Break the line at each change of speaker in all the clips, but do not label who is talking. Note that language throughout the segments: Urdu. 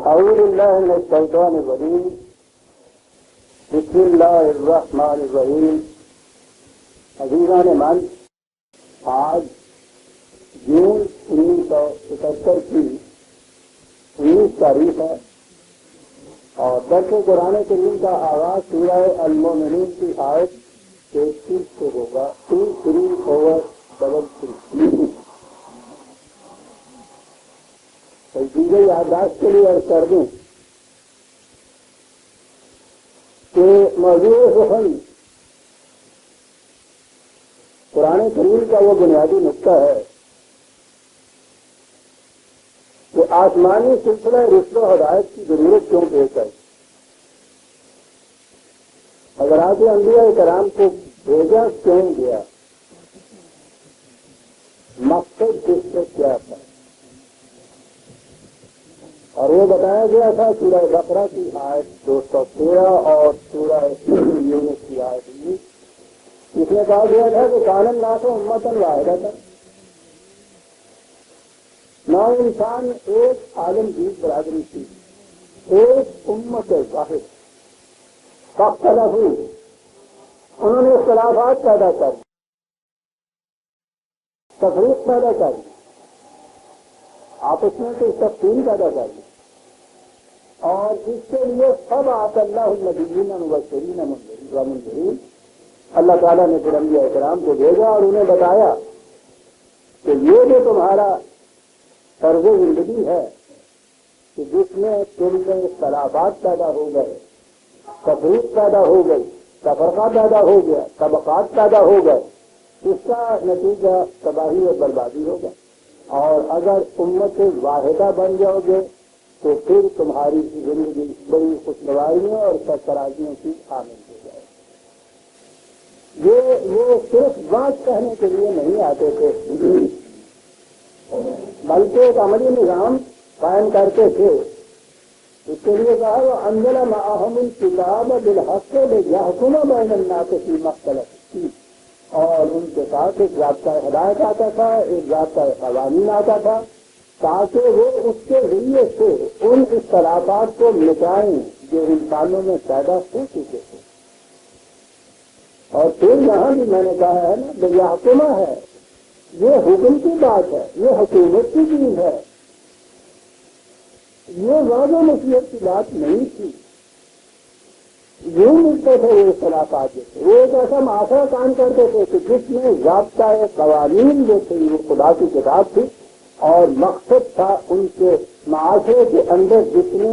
اعوذ باللہ من الشیطان الرجیم بسم اللہ الرحمن الرحیم. عزیزان من، آج جون 1977 کی 19 تاریخ ہے اور درس قرآن کریم کا آغاز سورہ المومنون کی آیت 33 سے ہوگا. 23/33 چیزیں یادداشت کے لیے عرض کر دوں کہ موضوع سخن قرآن کریم کا وہ بنیادی نقطہ ہے کہ آسمانی سلسلہ رشد و ہدایت کی ضرورت کیوں پیش آئی. حضرات انبیاء کرام کو بھیجا کیوں گیا، مقصد اس سے کیا تھا، اور وہ بتایا گیا تھا سورہ بقرہ کی آیت 213 اور سورہ یونس کی آیت 19. اس میں کہا گیا تھا کہ کان الناس امۃ واحدۃ، نو انسان ایک عالمگیر برادری تھی، ایک امت واحد. فاختلفوا، انہوں نے اختلافات پیدا کر، تفریق پیدا کر، آپس میں کوئی تفصیل پیدا کر دی، اور اس کے لیے سب آت اللہ النبیین مبشرین ومنذرین، اللہ تعالیٰ نے پھر انبیاء کرام کو بھیجا اور انہیں بتایا کہ یہ جو تمہارا طرز زندگی ہے کہ جس میں تم میں اختلافات پیدا ہو گئے، تفریق پیدا ہو گئی، تفرقہ پیدا ہو گیا، طبقات پیدا ہو گئے، اس کا نتیجہ تباہی اور بربادی ہوگا. اور اگر امت واحدہ بن جاؤ گے تو پھر تمہاری زندگی بڑی خوشگواریوں اور سرفرازیوں کی حامل ہو جائے. وہ صرف بات کہنے کے لیے نہیں آتے تھے بلکہ ایک عملی نظام قائم کرتے تھے. اس کے لیے کہا وہ انزل معهم الکتاب بالحق لیحکم بین الناس فیما اختلفوا فیہ، اور ان کے ساتھ ایک ضابطۂ ہدایت آتا تھا، ایک ضابطۂ قوانین آتا تھا، تاکہ وہ اس کے ذریعے سے ان اختلافات کو مٹائیں جو انسانوں میں پیدا ہو چکے تھے. اور پھر یہاں بھی میں نے کہا ہے نا، لیحکمہ ہے، یہ حکم کی بات ہے، یہ حکومت کی چیز ہے، یہ واضح نصیحت کی بات نہیں تھی. یوں ملتے تھے وہ اختلافات جو تھے، وہ ایک ایسا معاشرہ کام کرتے تھے کہ جس میں ضابطۂ قوانین جو تھے وہ خدا کی کتاب تھی، اور مقصد تھا ان کے معاشرے کے اندر جتنے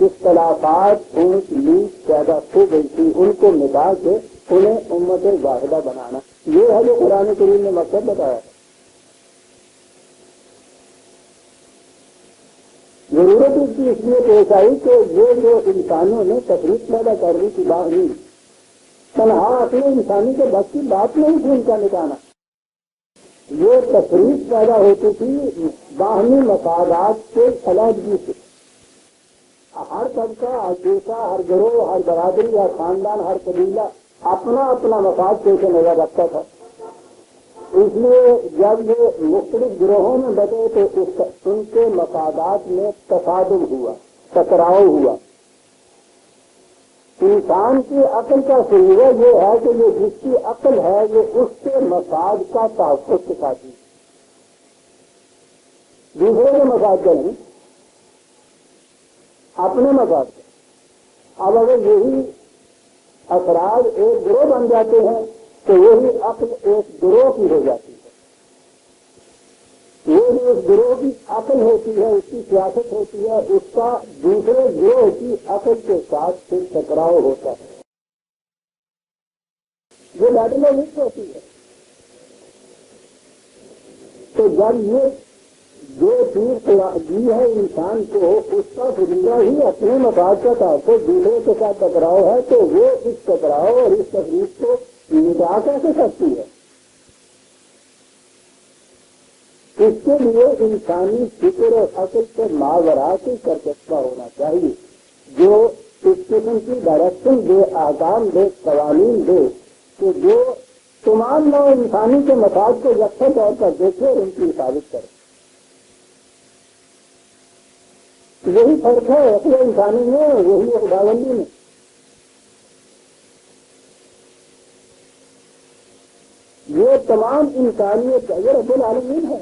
اختلافات اونچ نیچ پیدا ہو گئی تھی ان کو مٹا کے انہیں امت واحدہ بنانا. یہ ہے جو قرآن کریم نے مقصد بتایا. ضرورت اس کی اس لیے پیش آئی کہ یہ جو انسانوں نے تفریق پیدا کر دی تھی باہمی، تنہا اپنے انسانی کے بس کی بات نہیں تھی ان کا نکانا. یہ تفریق پیدا ہوتی تھی باہمی مفادات کے علیحدگی سے. ہر طبقہ، ہر پیشہ، ہر گروہ، ہر برادری، ہر خاندان، ہر قبیلہ اپنا اپنا مفاد پیش نظر رکھتا تھا. اس لیے جب یہ مختلف گروہوں میں بٹے تو ان کے مفادات میں تصادم ہوا، ٹکراؤ ہوا. انسان کی عقل کا سلیقہ یہ ہے کہ یہ جس کی عقل ہے یہ اس کے مفاد کا تحفظ سکھاتی ہے، دوسرے کے مفاد کا نہیں، اپنے مفاد کا. اب اگر یہی افراد ایک گروہ بن جاتے ہیں تو وہی عقل ایک گروہ کی ہو جاتی ہے. یہ جو اس گروہ کی عقل ہوتی ہے، اس کی سیاست ہوتی ہے، اس کا دوسرے گروہ کی عقل کے ساتھ پھر ٹکراؤ ہوتا ہے. یہ لاڈیمک ہوتی ہے. تو جب یہ جو چیز دی ہے انسان کو، اس کا فریضہ ہی اپنے مفاد کا تحفظ دوسرے کے ساتھ ٹکراؤ ہے، تو وہ اس ٹکراؤ اور اس تفریق کو مٹا کیسے سکتی ہے؟ اس کے لیے انسانی فکر اور عقل سے ماورا کی سرکشہ ہونا چاہیے، جو اس قسم کی ڈائریکشن دے، احکام دے، قوانین دے کہ جو تمام نو انسانی کے مفاد کو یکساں طور پر دیکھے اور ان کی حفاظت کرے. یہی فرق ہے عقل انسانی میں، یہی ہے خداوندی میں۔ یہ تمام انسانیت یہ رب العالمین ہے،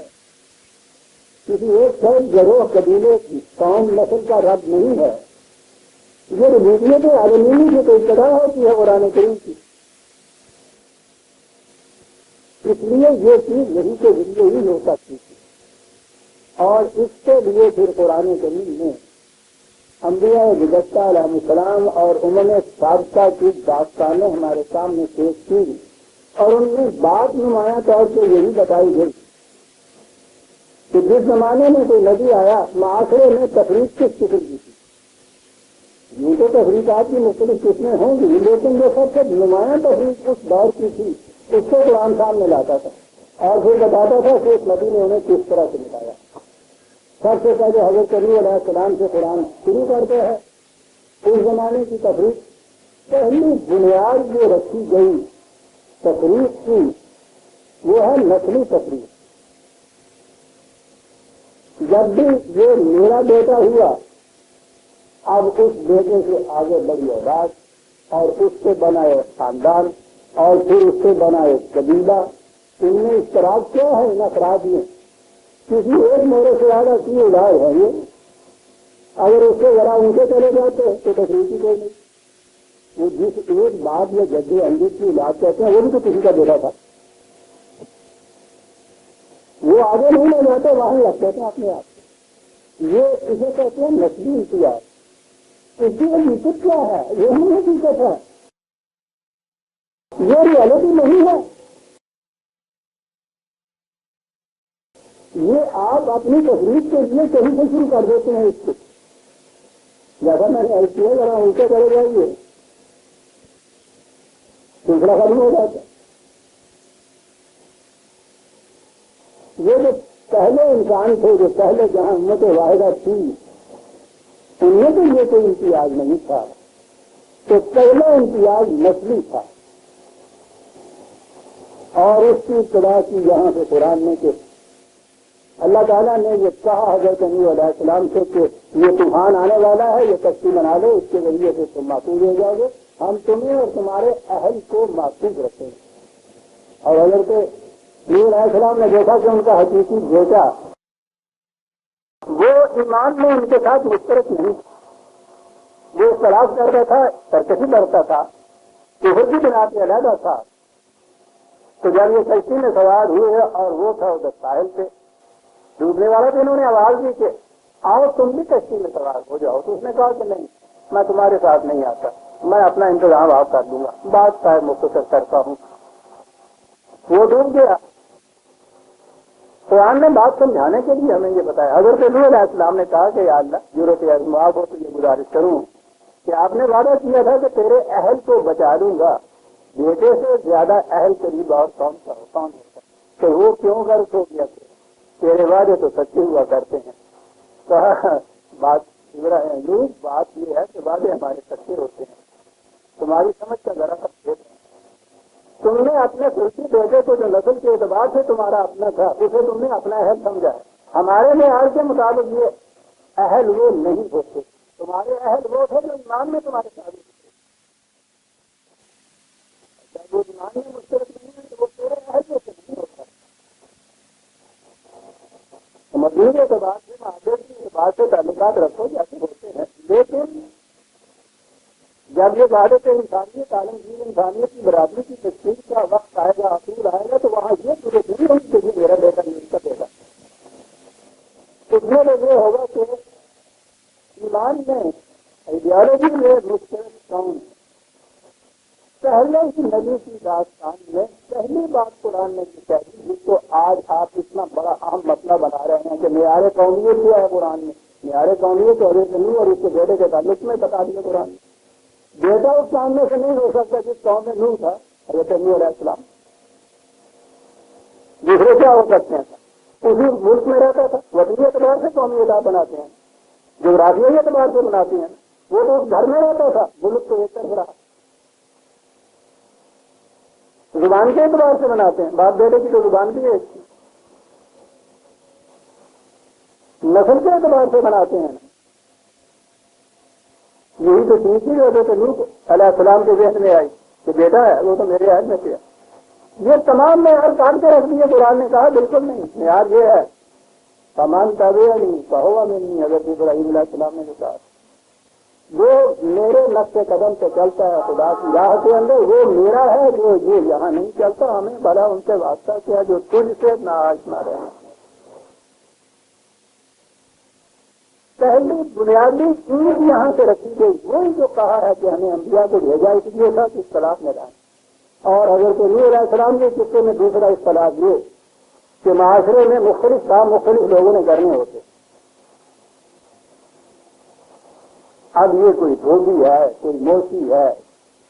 کسی ایک فرد گروہ قبیلے قوم نسل کا رب نہیں ہے۔ یہ ربوبیت عالمینی سے تو ابتدا ہوتی ہے قرآن کریم کی، اس لیے یہ چیز یہی کے ذریعے ہی ہو سکتی تھی، اور اس کے لیے پھر قرآن کریم میں انبیاء گزشتہ علیہ السلام اور سابقہ کی داستانیں ہمارے سامنے پیش کی، اور ان میں بات نمایاں طور سے یہی بتائی گئی کہ جس زمانے میں کوئی نبی آیا معاشرے میں تفریق کس قسم کی تھی۔ یہ تو تفریقات کی مختلف قسمیں ہوں گی، لیکن جو سب سے نمایاں تفریق اس دور کی تھی اس کو قرآن سامنے لاتا تھا اور پھر بتاتا تھا کہ اس نبی نے انہیں کس طرح سے بتایا۔ سب سے پہلے حضرت علی علیہ السلام سے قرآن شروع کرتے ہیں۔ اس زمانے کی تفریق، پہلی بنیاد جو رکھی گئی تفریق کی وہ ہے نسلی تفریق۔ جب بھی یہ میرا بیٹا ہوا، اب اس بیٹے سے آگے بڑھی اولاد، اور اس سے بنا ایک خاندان، اور پھر اس سے بنا ایک قبیلہ۔ ان میں اشتراک کیا ہے ان افراد میں؟ کسی ایک میرے سے زیادہ کی اولاد ہے یہ، اگر اس سے ذرا اونچے چلے جاتے تو تفریق ہی کوئی نہیں۔ وہ جس ایک بات یا جدے انجد کی اولاد کہتے ہیں وہ بھی تو کسی کا بیٹا تھا، وہ آگے نہیں لے جاتے، وہاں رکھتے تھے اپنے آپ۔ یہ اسے کہتے ہیں نسلی امتیاز۔ اس کی حقیقت کیا ہے؟ یہ نہیں حقیقت ہے، یہ ریالٹی نہیں ہے۔ یہ آپ اپنی تفریح کے لیے کہیں سے شروع کر دیتے ہیں اس کو، جیسا میں نے ایس کیا ذرا اونچے کرے جائیے، سلسلہ ختم ہو جاتا ہے۔ یہ جو پہلے انسان تھے، جو پہلے جہاں امت واحدہ تھی، ان میں تو یہ کوئی امتیاز نہیں تھا، تو پہلا امتیاز نسلی تھا، اور اس کی ابتدا کی یہاں سے قرآن میں کہ اللہ تعالیٰ نے یہ کہا حضرت نوح علیہ السلام سے کہ یہ طوفان آنے والا ہے، یہ کشتی بنا لو، اس کے ذریعے سے تم محفوظ ہو جاؤ گے، ہم تمہیں اور تمہارے اہل کو محفوظ رکھیں گے۔ اور حضرت نوح علیہ السلام نے دیکھا کہ ان کا حقیقی بیٹا وہ ایمان میں ان کے ساتھ مشترک نہیں تھا، وہ اختلاف کرتا تھا، سرکشی کرتا تھا، کفر کی بنا پہ علیحدہ تھا۔ تو جب یہ کشتی میں سوار ہوئے اور وہ تھا ادھر ساحل پہ ڈوبنے والا، تو انہوں نے آواز دی کہ آؤ تم بھی کشتی میں سوار ہو جاؤ، تو اس نے کہا کہ نہیں، میں تمہارے ساتھ نہیں آتا، میں اپنا انتظام آپ کر دوں گا، بات شاید مختصر کرتا ہوں۔ وہ ڈوب گیا۔ قرآن نے بات سمجھانے کے لیے ہمیں یہ بتایا۔ حضرت نوح علیہ السلام نے کہا کہ یا اللہ ضرورت معاف ہو تو یہ گزارش کروں کہ آپ نے وعدہ کیا تھا کہ تیرے اہل کو بچا دوں گا، بیٹے سے زیادہ اہل قریب اور کون ہوتا کہ وہ کیوں غرق ہو گیا؟ تیرے وعدے تو سچے ہوا کرتے ہیں۔ کہا بات یہ ہے کہ وعدے ہمارے سچے ہوتے ہیں، تمہاری سمجھ کا ذرا سا بھید ہے۔ تم نے اپنے خود بیٹے کو جو نسل کے اعتبار سے تمہارا اپنا تھا اسے تم نے اپنا اہل سمجھا ہے، ہمارے معیار کے مطابق یہ اہل وہ نہیں ہوتے، تمہارے اہل وہ تھے جو ایمان میں تمہارے ساتھ وہ ایمان میں مشترک نہیں ہے تو وہ تیرے اہل میں سے نہیں ہوتا۔ مزید اعتبار سے معاشرے کی اعتبار سے تعلقات رکھو جیسے ہوتے ہیں، لیکن جب یہ وحدت انسانیت عالمگیر انسانیت کی برابری کی تشکیل کا وقت آئے گا، اصول آئے گا، تو وہاں یہ ضرورت نہیں ہوگی کہ یہ میرا بیٹا نہیں اس کا بیٹا۔ اس میں یہ ہوگا کہ ایمان میں آئیڈیالوجی میں مشترک کون، پہلے ہی نبی کی داستان میں پہلی بات قرآن نے کہی، جس کو آج آپ اتنا بڑا اہم مسئلہ بنا رہے ہیں کہ معیار قومیت کیا ہے قرآن میں۔ معیار قومیت تو حضرت نوح اور اس کے بیٹے کے تعلق میں بتا دیا قرآن نے۔ بیٹا اس قوم میں سے نہیں ہو سکتا جس قوم میں نوح تھا حضرت نوح علیہ السلام، دوسرے کیا ہو سکتے ہیں؟ اسی ملک میں رہتا تھا، وطنی اعتبار سے قومی اعتبار بناتے ہیں، جغرافیائی اعتبار سے بناتے ہیں، وہ تو اس گھر میں رہتا تھا، ملک تو ایک طرف رہا، زبان کے اعتبار سے بناتے ہیں، باپ بیٹے کی تو زبان بھی ایک تھی، نسل کے اعتبار سے بناتے ہیں، یہی تو چیز تھی جو تو لوگ علیہ السلام کے ذہن میں آئی کہ بیٹا ہے وہ تو میرے عہد میں کیا. یہ تمام معیار کاٹ کے رکھ دیے. قرآن نے کہا بالکل نہیں, معیار یہ ہے سامان تابع نہیں کہو میں نہیں. حضرت ابراہیم علیہ السلام نے جو کہا وہ میرے نقش قدم سے چلتا ہے خدا کی راہ کے اندر, وہ میرا ہے. جو یہ یہاں نہیں چلتا ہمیں بڑا ان سے واسطہ کیا جو تجھ سے نہ رہے. پہلی بنیادی چیز یہاں سے رکھی گئی وہی جو کہا ہے کہ ہمیں انبیاء کو بھیجا اس لیے تھا کہ اختلاف میں رہا. اور حضرت نوح علیہ السلام کے قصے میں دوسرا اختلاف یہ کہ معاشرے میں مختلف کام مختلف لوگوں نے کرنے ہوتے. اب یہ کوئی دھوبی ہے, کوئی موسی ہے,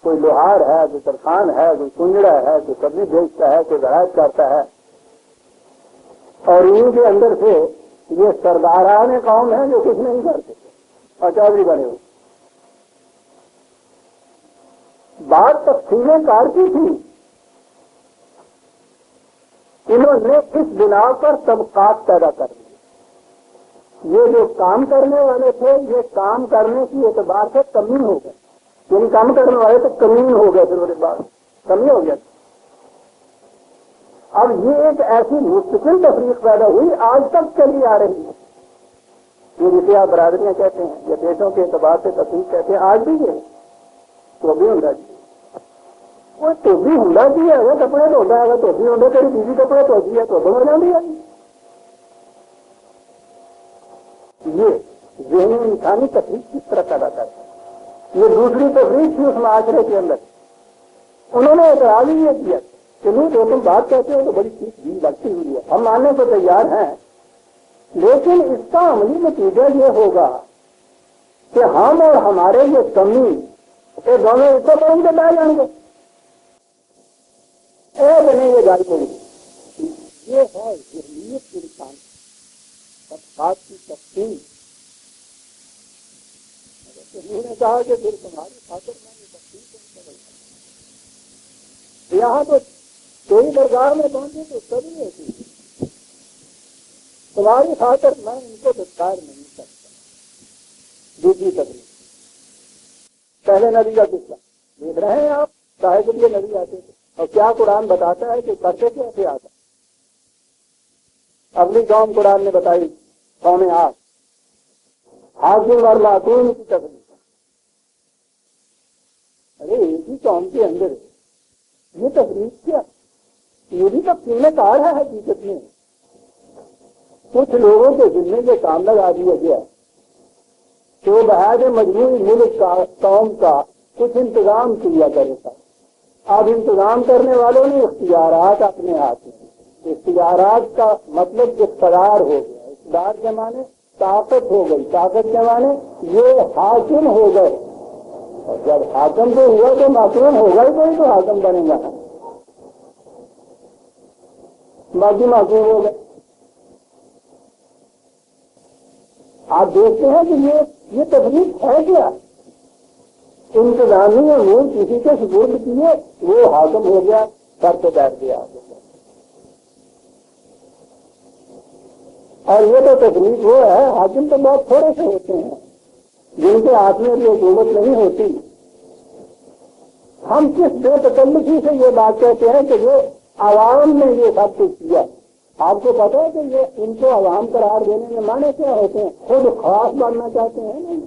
کوئی لوہار ہے, کوئی ترخان ہے, کوئی کنجڑا ہے, کوئی سبزی بیچتا ہے, کوئی زراعت کرتا ہے. اور ان کے اندر سے یہ سرداران قوم ہیں جو کچھ نہیں کرتے اور چودھری بنے ہوئے. بات تقسیم کار کی تھی. انہوں نے اس بنا پر طبقات پیدا کر دی. یہ جو کام کرنے والے تھے یہ کام کرنے کی اعتبار سے کمی ہو گئے. یعنی کام کرنے والے تو کمی ہو گئے, پھر اس بعد کمی ہو گیا. اب یہ ایک ایسی مستقل تفریق پیدا ہوئی آج تک چلی آ رہی ہے. یہ جسے آپ برادریاں کہتے ہیں یا دیشوں کے اعتبار سے تفریق کہتے ہیں, آج بھی یہ تو بھی ہوں جی وہ تو بھی ہوں جی ہے. اگر کپڑے دھوتا ہے, اگر تو بھی ہوں تیری بیوی کپڑے دھوتی ہے تو ہو جاتی ہے. یہ ذہنی انسانی تفریق کس طرح پیدا کرتا ہے. یہ دوسری تفریق تھی اس معاشرے کے اندر. انہوں نے اعتراض ہی یہ کیا کہ نہیں جو تم بات کہتے ہو تو بڑی چیز بھی لگتی ہوئی ہے, ہم ماننے کو تیار ہیں, لیکن اس کا عملی نتیجہ یہ ہوگا کہ ہم اور ہمارے یہ کمی یہ دونوں اس کو پڑھیں گے بہ جائیں گے. نہیں یہ گاڑی پڑی یہ ہے ذہنیت کے انسان بات کی تقسیم. انہوں نے کہا کہ پھر تمہاری خاطر میں یہ تقسیم یہاں تو کوئی درگاہ میں پہنچے تو سبھی ہوتی ہے. تمہاری خاطر میں ان کو دستار نہیں سکتا. دوسری تقریب پہلے نبی کا قصہ دیکھ رہے ہیں آپ, چاہے کے لیے نبی آتے تھے اور کیا قرآن بتاتا ہے کہ کرتے کیسے آتا. اگلی قوم قرآن نے بتائی قوم عاد, حاکم اور معصوم کی تقریب. ارے ایک ہی قوم کے اندر یہ تقریب کیا, یہ بھی تقسیم کار ہے حقیقت میں. کچھ لوگوں کے ذمے یہ کام لگا دیا گیا تو بحاد مجموعی ملک کا قوم کا کچھ انتظام کیا کرے تھا. اب انتظام کرنے والوں نے اختیارات اپنے ہاتھ میں. اختیارات کا مطلب اقتدار ہو گیا. اقتدار کے معنی طاقت ہو گئی, طاقت کے معنی یہ حاکم ہو گئے. اور جب حاکم کو ہوا تو معصوم ہوگا ہی کوئی تو حاکم بنے گا, باقی معصوم ہو گئے. آپ دیکھتے ہیں کہ یہ تفریق ہے کیا. انتظامی امور کسی کے سپرد کیے وہ حاکم ہو گیا, سر پہ بیٹھ گیا. اور یہ تو تفریق وہ ہے, حاکم تو بہت تھوڑے سے ہوتے ہیں جن کے ہاتھ میں بھی حکومت نہیں ہوتی. ہم کس بے تکلفی سے یہ بات کہتے ہیں کہ یہ عوام نے یہ سب کچھ کیا. آپ کو پتا ہے کہ یہ ان کو عوام قرار دینے میں معنی کیا ہوتے ہیں, خود خواص بننا چاہتے ہیں نہیں.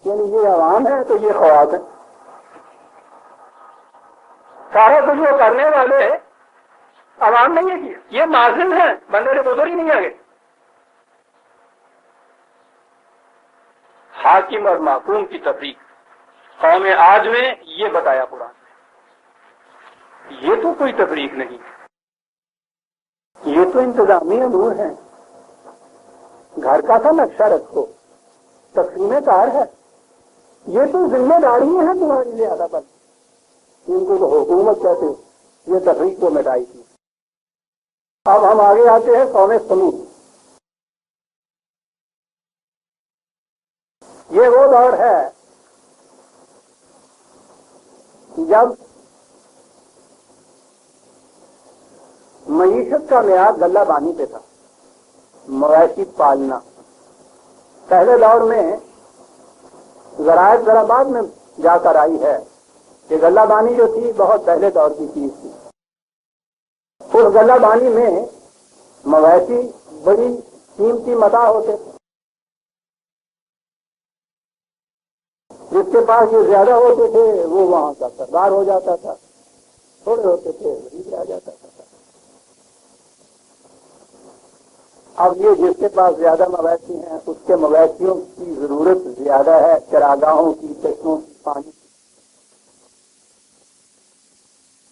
یعنی یہ عوام ہے تو یہ خواص ہے. سارا کچھ وہ کرنے والے عوام نے یہ کیا, یہ معذل ہیں, بندے سے گزر ہی نہیں آگے. حاکم اور معصوم کی تفریق قوم آج میں یہ بتایا قرآن نے. یہ تو کوئی تفریق نہیں, یہ تو انتظامی امور ہیں. گھر کا سا نقشہ رکھو, تقسیم کار ہے. یہ تو ذمہ داریاں ہیں تمہاری زیادہ پر. ان کو تو حکومت کہتے ہیں. یہ تفریق کو مٹائی تھی. اب ہم آگے آتے ہیں قوم سمود. یہ وہ دور ہے جب معیشت کا معیار غلہ بانی پہ تھا, مویشی پالنا. پہلے دور میں ذرائع ذرا بعد میں جا کر آئی ہے کہ غلہ بانی جو تھی بہت پہلے دور کی چیز تھی. اس غلہ بانی میں مویشی بڑی قیمتی متاع ہوتے تھے. جس کے پاس جو زیادہ ہوتے تھے وہ وہاں کا سردار ہو جاتا تھا، تھوڑے ہوتے تھے غریب رہ جاتا تھا. اب یہ جس کے پاس زیادہ مویشی ہیں اس کے مویشیوں کی ضرورت زیادہ ہے، چراگاہوں کی، چشموں کی، پانی کی.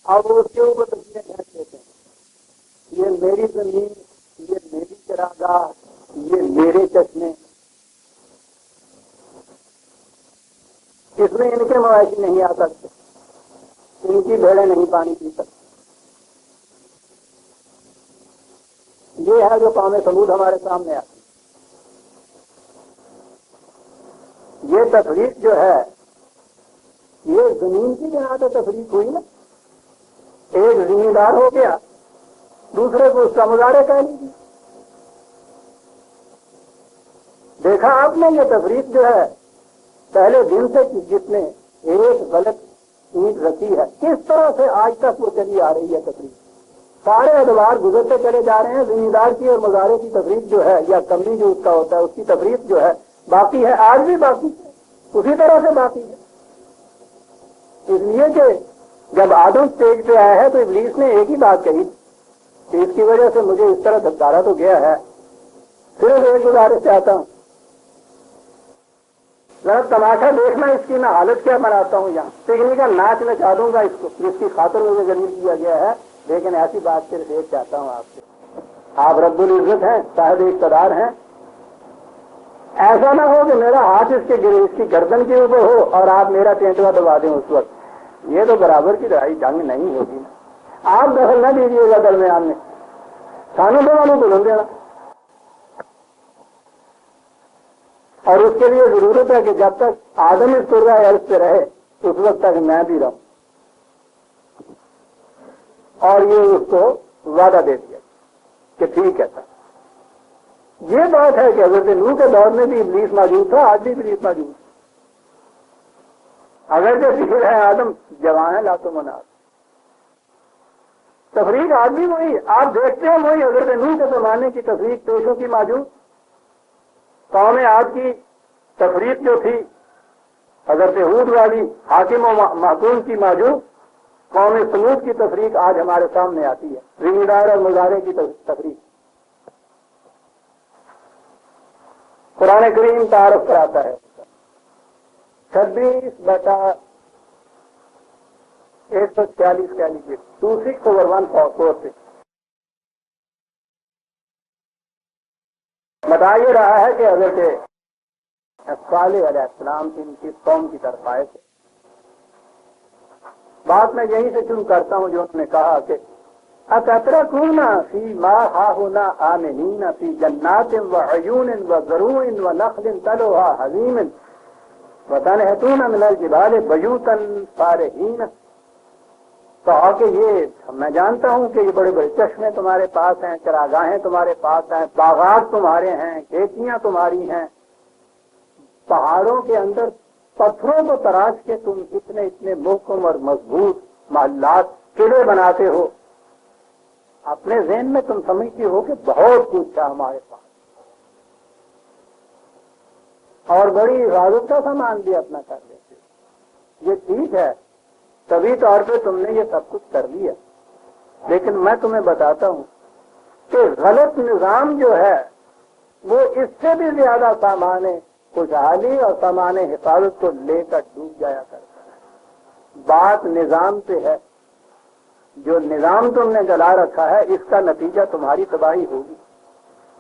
اب اس کے اوپر تصویریں کھینچ لیتے ہیں، یہ میری زمین، یہ میری چراگاہ، یہ میرے چشمے، اس میں ان کے مویشی نہیں آ سکتے، ان کی بھیڑیں نہیں پانی پی سکتی. یہ ہے جو قوم سمود ہمارے سامنے آتی. یہ تفریق جو ہے یہ زمین کی بنا پہ تفریق ہوئی نا. ایک زمیندار ہو گیا، دوسرے کو اس کا مظاہرہ کہہ لیجیے. دیکھا آپ نے یہ تفریق جو ہے پہلے دن سے جس نے ایک غلط اینٹ رکھی ہے کس طرح سے آج تک وہ چلی آ رہی ہے تفریق. سارے ادوار گزرتے چلے جا رہے ہیں. زمیندار کی اور مظاہرے کی تفریق جو ہے یا کمی جو اس کا ہوتا ہے اس کی تفریق جو ہے باقی ہے، آج بھی باقی ہے، اسی طرح سے باقی ہے. اس لیے کہ جب آدم اسٹیج پہ آیا ہے تو ابلیس نے ایک ہی بات کہی کہ اس کی وجہ سے مجھے اس طرح دھکارا تو گیا ہے، صرف ایک گزارش چاہتا ہوں، ذرا تماشا دیکھنا اس کی میں حالت کیا بناتا ہوں. یہاں پکنک کا ناچ نچا دوں گا اس کو، جس کی خاطر مجھے ذلیل کیا گیا ہے. لیکن ایسی بات صرف ایک چاہتا ہوں آپ سے، آپ رب العزت ہیں، صاحب اقتدار ہیں. ایسا نہ ہو کہ میرا ہاتھ اس کی گردن کے اوپر ہو اور آپ میرا ٹینٹوا دبا دیں اس وقت. یہ تو برابر کی لڑائی جنگ نہیں ہوگی. آپ دخل نہ دیجیے گا درمیان میں، سانو دونوں کو دینا. اور اس کے لیے ضرورت ہے کہ جب تک آدم اس سرہ ارض پہ رہے اس وقت تک میں بھی رہوں. اور یہ اس کو وعدہ دے دیا کہ ٹھیک ہے سر. یہ بات ہے کہ حضرت نوح کے دور میں بھی ابلیس موجود تھا، آج بھی ابلیس موجود. اگر جو ذکر ہے آدم جوان ہے لاتو مناد، تفریق آج بھی وہی آپ دیکھتے ہیں، وہی حضرت نوح کے زمانے کی تفریق پیشوں کی موجود. قوم عاد کی تفریق جو تھی حضرت ہود والی حاکم و محکوم کی موجود. قوم سمود کی تفریق آج ہمارے سامنے آتی ہے، زمیندار اور مظاہرے کی تفریق. قرآن کریم تعارف کراتا ہے 26/146 کہہ لیجیے 26/146 بتا یہ رہا ہے کہ حضرت صالح علیہ السلام ان کی قوم کی طرف آئے تھے. بات میں یہیں سے شروع کرتا ہوں جو انہوں نے کہا کہ اتترکون فی ما ہاہنا آمنین فی جنات وعیون وزروع ونخل طلعها حضیم وتنحتون من الجبال بیوتا فارہین. کہا کہ یہ میں جانتا ہوں کہ یہ بڑے بڑے چشمے تمہارے پاس ہیں، چراگاہیں تمہارے پاس ہیں، باغات تمہارے ہیں، کھیتیاں تمہاری ہیں، پہاڑوں کے اندر پتھروں کو تراش کے تم اتنے محکم اور مضبوط محلات قلعے بناتے ہو. اپنے ذہن میں تم سمجھتے ہو کہ بہت کچھ ہے ہمارے پاس اور بڑی حفاظت کا سامان بھی اپنا کر لیتے ہو. یہ ٹھیک ہے، طبی طور پہ تم نے یہ سب کچھ کر لیا، لیکن میں تمہیں بتاتا ہوں کہ غلط نظام جو ہے وہ اس سے بھی زیادہ سامان خوشحالی اور سامان حفاظت کو لے کر ڈوب جایا کرتا ہے. بات نظام پہ ہے. جو نظام تم نے جلا رکھا ہے اس کا نتیجہ تمہاری تباہی ہوگی.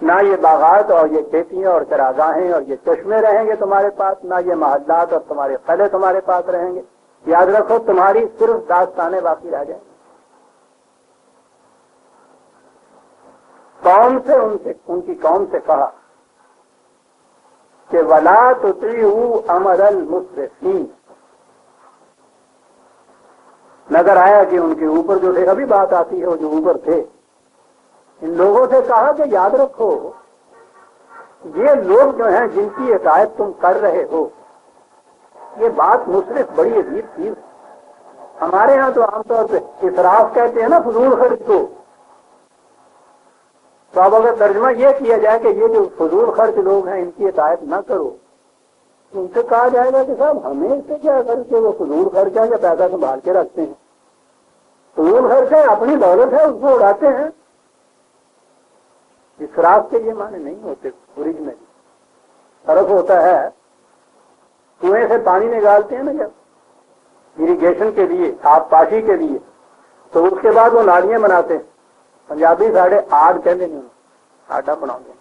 نہ یہ باغات اور یہ کھیتیاں اور چراگاہیں اور یہ چشمے رہیں گے تمہارے پاس، نہ یہ محلات اور تمہارے قلعے تمہارے پاس رہیں گے. یاد رکھو تمہاری صرف داستانیں باقی رہ جائیں. ان کی قوم سے کہا کہ ولا تطیعوا امر المسرفین. نظر آیا کہ ان کے اوپر جو تھے، ابھی بات آتی ہے وہ جو اوپر تھے، ان لوگوں سے کہا کہ یاد رکھو یہ لوگ جو ہیں جن کی اطاعت تم کر رہے ہو یہ بات مسرف بڑی عجیب چیز ہے. ہمارے ہاں تو عام طور پہ اسراف کہتے ہیں نا فضول خرچ کو. تو اب اگر ترجمہ یہ کیا جائے کہ یہ جو فضول خرچ لوگ ہیں ان کی اطاعت نہ کرو، ان سے کہا جائے گا کہ صاحب ہمیں اس سے کیا خرچ ہے، وہ فضول خرچ ہے یا پیسہ سنبھال کے رکھتے ہیں. فضول خرچ ہے، اپنی دولت ہے، اس کو اڑاتے ہیں. اسراف کے یہ معنی نہیں ہوتے. اوریجنل فرق ہوتا ہے، کنویں سے پانی نکالتے ہیں نا جب اریگیشن کے لیے، آب پاشی کے لیے، تو اس کے بعد وہ نالیاں بناتے ہیں. پنجابی ساڑھے آڑ کہتے ہیں، آڈا بناؤ گے.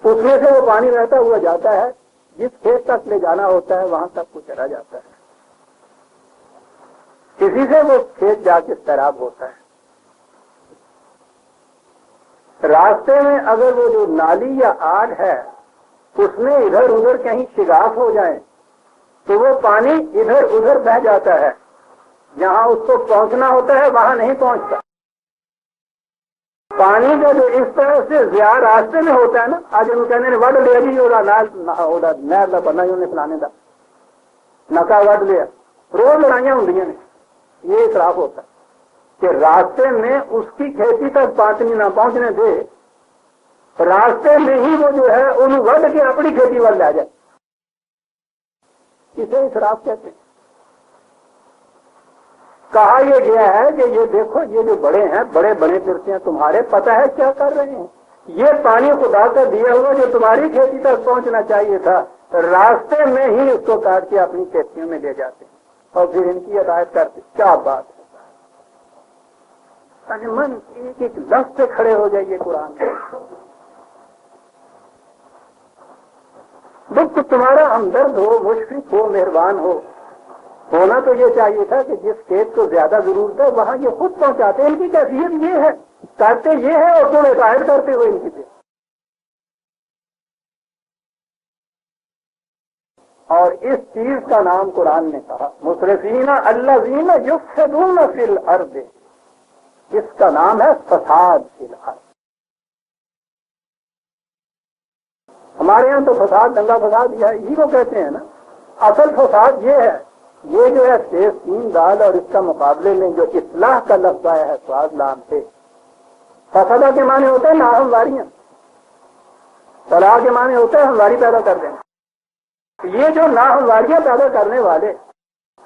اس میں سے وہ پانی رہتا ہوا جاتا ہے، جس کھیت تک لے جانا ہوتا ہے وہاں تک وہ چلا جاتا ہے. کسی سے وہ کھیت جا کے سیراب ہوتا ہے. راستے میں اگر وہ جو نالی یا آڑ ہے اس میں ادھر ادھر کہیں شگاف ہو جائے تو وہ پانی ادھر ادھر بہ جاتا ہے، جہاں اس کو پہنچنا ہوتا ہے وہاں نہیں پہنچتا. پانی کا جو اس طرح سے زیادہ راستے میں ہوتا ہے نا، آج ہم کہنے وڈ لیا جی نہر کا بننا جو پلانے کا نکا وڈ لیا، روز لڑائیاں ہوں نے. یہ اطراف ہوتا ہے کہ راستے میں اس کی کھیتی تک پانی نہ پہنچنے دے، راستے میں ہی وہ جو ہے انہوں وڈ کے اپنی کھیتی وال لے جائے. اسے اطراف کہتے ہیں. کہا یہ گیا ہے کہ یہ دیکھو یہ جو بڑے ہیں بڑے بڑے پھرتے ہیں، تمہارے پتہ ہے کیا کر رہے ہیں؟ یہ پانی خدا کا دیا ہوا جو تمہاری کھیتی تک پہنچنا چاہیے تھا، راستے میں ہی اس کو کاٹ کے اپنی کھیتیوں میں لے جاتے ہیں اور پھر ان کی ہدایت کرتے. کیا بات ہے! من ایک ایک لفظ سے کھڑے ہو جائیے قرآن میں. دکھ تمہارا ہمدرد ہو، مشفق ہو، مہربان ہو. ہونا تو یہ چاہیے تھا کہ جس کھیت کو زیادہ ضرورت ہے وہاں یہ خود پہنچاتے. ان کی کیفیت یہ ہے، کرتے یہ ہے اور تم اطاعت کرتے ہوئے ان کی پہ. اور اس چیز کا نام قرآن نے کہا مسرفین الذین یفسدون فی الارض. اس کا نام ہے فساد فی الارض. ہمارے یہاں تو فساد دنگا فساد یہی کو کہتے ہیں نا. اصل فساد یہ ہے، یہ جو ہے تیز تین دال اور اس کا مقابلے میں جو اصلاح کا لفظ آیا ہے سواد لام سے، فسادہ کے معنی ہوتے ہیں ناہمواریاں، صلاح کے معنی ہوتے ہیں ہمواری پیدا کر دینا. یہ جو ناہمواریاں پیدا کرنے والے،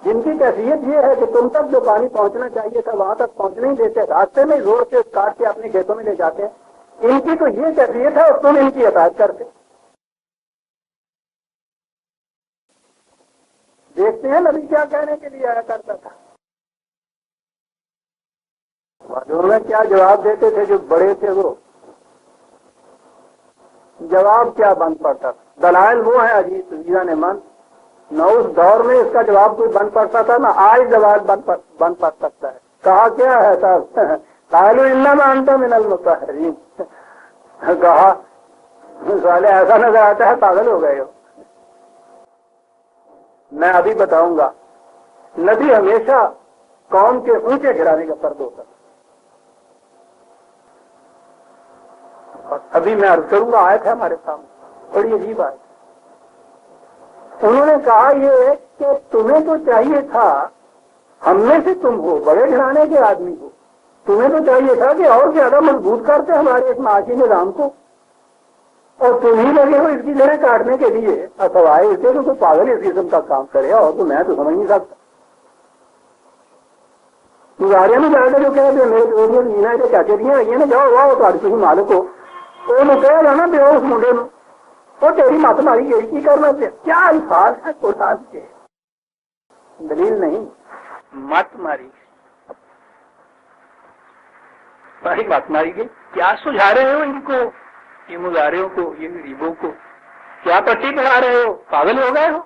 جن کی کیفیت یہ ہے کہ تم تک جو پانی پہنچنا چاہیے تھا وہاں تک پہنچنے نہیں دیتے، راستے میں زور سے کاٹ کے اپنے کھیتوں میں لے جاتے ہیں، ان کی تو یہ کیفیت ہے اور تم ان کی اطاعت کرتے. دیکھتے ہیں نبی کیا کہنے کے لیے آیا کرتا تھا، انہوں نے کیا جواب دیتے تھے. جو بڑے تھے وہ جواب کیا بن پڑتا تھا. دلائل وہ ہیں عجیب سنجیدہ نے من، نہ اس دور میں اس کا جواب کوئی بن پڑتا تھا، نہ آج جواب بن پڑ سکتا ہے. کہا کیا ہے صاحب؟ قالوا انما انت من المطہرین. کہا سوال ایسا نظر آتا ہے پاگل ہو گئے ہو. میں ابھی بتاؤں گا. نبی ہمیشہ قوم کے اونچے گرانے کا فرد ہوتا تھا. اور ابھی میں عرض کروں گا، آیت ہے ہمارے سامنے بڑی عجیب آیت. انہوں نے کہا یہ کہ تمہیں تو چاہیے تھا، ہم میں سے تم ہو، بڑے گھرانے کے آدمی ہو، تمہیں تو چاہیے تھا کہ اور زیادہ مضبوط کرتے ہمارے اس معاشی نظام کو، اور تم ہی لگے ہو اس کی جڑیں کاٹنے کے لیے. سوائے اس سے تو کوئی پاگل اس قسم کا کام کرے، اور تو میں تو سمجھ نہیں سکتا. گزاریا میں جا کے جو کہتے میرے مینا جو چاچیاں آئی ہیں جاؤ واہ تاری تھی مالک ہو، وہ کہہ جانا پہ اس منڈے میں وہ تیری مت ماری گئی کی کرنا پہ. کیا الفاظ ہے قرآن کے، دلیل نہیں، مت ماری گئی، مت ماری گئی. کیا سجھا رہے ہو ان کو، یہ مظاہروں کو، یہ غریبوں کو؟ کیا پٹی پڑھا رہے ہو؟ پاگل ہو گئے ہو؟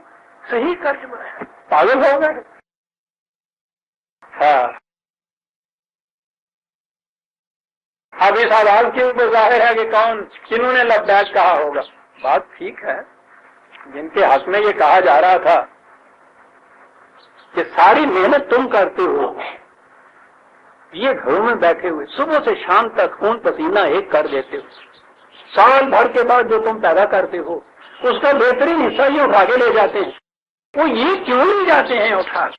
صحیح ترجمہ ہے، پاگل ہو گئے. ہاں، اب اس آواز کے اوپر ظاہر ہے کہ کون کنہوں نے لبیک کہا ہوگا. بات ٹھیک ہے، جن کے حق میں یہ کہا جا رہا تھا کہ ساری محنت تم کرتے ہو، یہ گھروں میں بیٹھے ہوئے صبح سے شام تک خون پسینہ ایک کر دیتے ہو، سال بھر کے بعد جو تم پیدا کرتے ہو
اس کا بہترین حصہ یہ اٹھا کے لے جاتے ہیں. وہ یہ کیوں نہیں جاتے ہیں اٹھا کے؟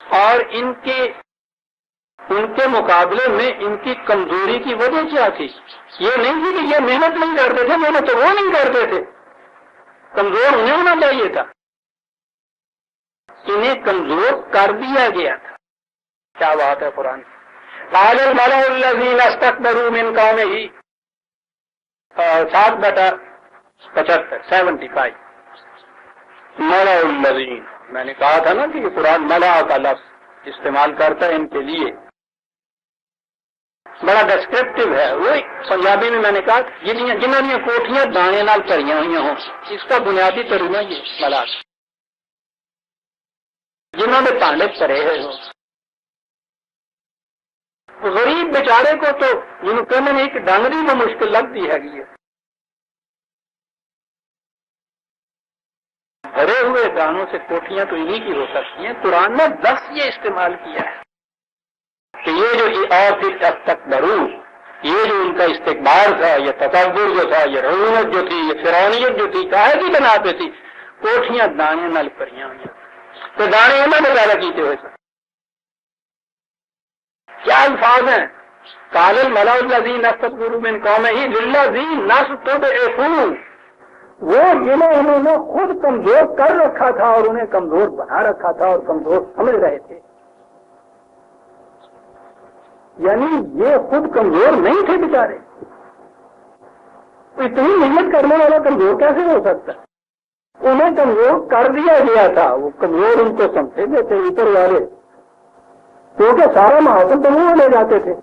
اور ان کے مقابلے میں ان کی کمزوری کی وجہ کیا تھی؟ یہ نہیں تھی کہ یہ محنت نہیں کرتے تھے، محنت تو وہ نہیں کرتے تھے، کمزور انہیں ہونا چاہیے تھا. انہیں کمزور کر دیا گیا تھا. کیا بات ہے قرآن. قال الملأ الذین استكبروا من قومه 7/75 ملأ الذین. میں نے کہا تھا نا کہ یہ قرآن ملأ کا لفظ استعمال کرتا ہے ان کے لیے، بڑا ڈسکرپٹیو ہے. وہی پنجابی میں نے کہا جنہوں نے کوٹھیاں دانے نال بھریاں ہوئی ہوں، اس کا بنیادی ترجمہ یہ ملأ، جنہوں نے پانڈے کرے ہیں. غریب بیچارے کو تو جن کو میں نے ایک ڈانگری میں مشکل لگتی ہے. بھرے ہوئے دانوں سے کوٹھیاں تو انہی کی ہو سکتی ہیں. قرآن نے بس یہ استعمال کیا ہے کہ یہ جو اور پھر استکبروا، یہ جو ان کا استکبار تھا، یہ تکبر جو تھا، یہ رعونت جو تھی، یہ فرعونیت جو تھی، کاہے کی بنا پہ تھی؟ کوٹھیاں دانے نال بھریاں ہوئی. تو دانے انہوں نے پیدا کیتے ہوئے سر. کیا الفاظ ہیں؟ قال الملأ الذین استكبروا من قومه للذین استضعفوا. وہ جنہیں انہوں نے خود کمزور کر رکھا تھا اور انہیں کمزور بنا رکھا تھا اور کمزور سمجھ رہے تھے. یعنی یہ خود کمزور نہیں تھے بیچارے. اتنی محنت کرنے والا کمزور کیسے ہو سکتا ہے؟ انہیں کمزور کر دیا گیا تھا. وہ کمزور ان کو سمجھے تھے اوپر والے، کیونکہ سارا محاسن تو وہ لے جاتے تھے،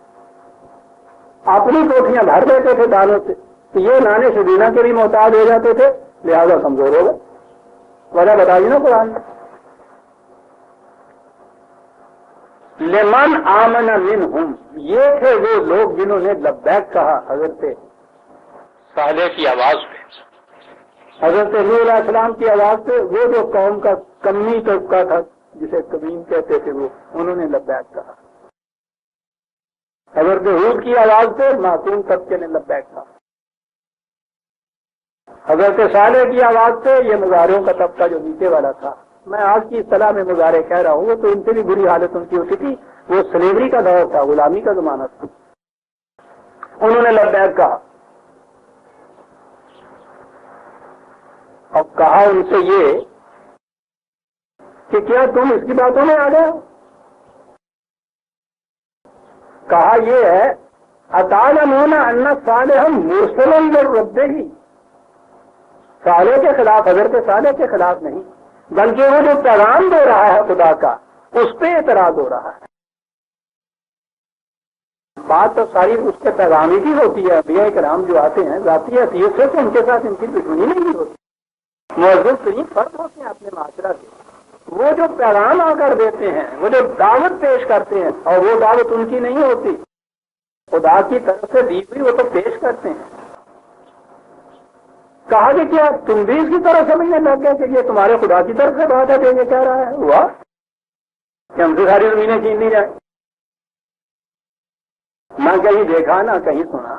اپنی کوٹھیاں بھر دیتے تھے دانوں سے. تو یہ نانے شبینہ کے بھی محتاج ہو جاتے تھے، لہذا کمزور ہو گئے. وجہ بتائیے نا قرآن. لمن آمن منہم، یہ تھے وہ لوگ جنہوں نے لبیک کہا حضرت صالح کی آواز پہ، حضرت نوح علیہ السلام کی آواز پہ. وہ جو قوم کا کمی طبقہ تھا جسے کمین کہتے تھے، وہ انہوں نے لبیک کہا. حضرت ہود کی آواز پہ معصوم طبقے نے لبیک کہا. حضرت صالح کی آواز پہ یہ مزاروں کا طبقہ جو نیچے والا تھا، میں آج کی اصطلاح میں مزارے کہہ رہا ہوں، وہ تو ان سے بھی بری حالت ان کی ہوتی تھی. وہ سلیوری کا دور تھا، غلامی کا زمانہ تھا. انہوں نے لبیک کہا اور کہا ان سے یہ کہ کیا تم اس کی باتوں میں آ گئے ہو؟ کہا یہ ہے اتعلمون ان صالحا مرسل من ربہ. صالح کے خلاف، حضرت صالح کے خلاف نہیں، بلکہ وہ جو پیغام دے رہا ہے خدا کا، اس پہ اعتراض ہو رہا ہے. بات تو ساری اس کے پیغامی کی ہوتی ہے. انبیاء کرام جو آتے ہیں ذاتی حیثیت سے تو ان کے ساتھ ان کی دشمنی نہیں ہوتی، معزز ترین فرق ہوتے ہیں اپنے معاشرہ سے. وہ جو پیغام آ کر دیتے ہیں، وہ جو دعوت پیش کرتے ہیں، اور وہ دعوت ان کی نہیں ہوتی، خدا کی طرف سے دی ہوئی، وہ تو پیش کرتے ہیں. کہا کہ کیا تم بھی اس کی طرح سمجھنے لگ گئے کہ یہ تمہارے خدا کی طرف سے بات ہے کہ یہ کہہ رہا ہے؟ ہوا کہ ہم سے ساری زمینیں چھین نہیں جائیں. نہ کہیں دیکھا نہ کہیں سنا.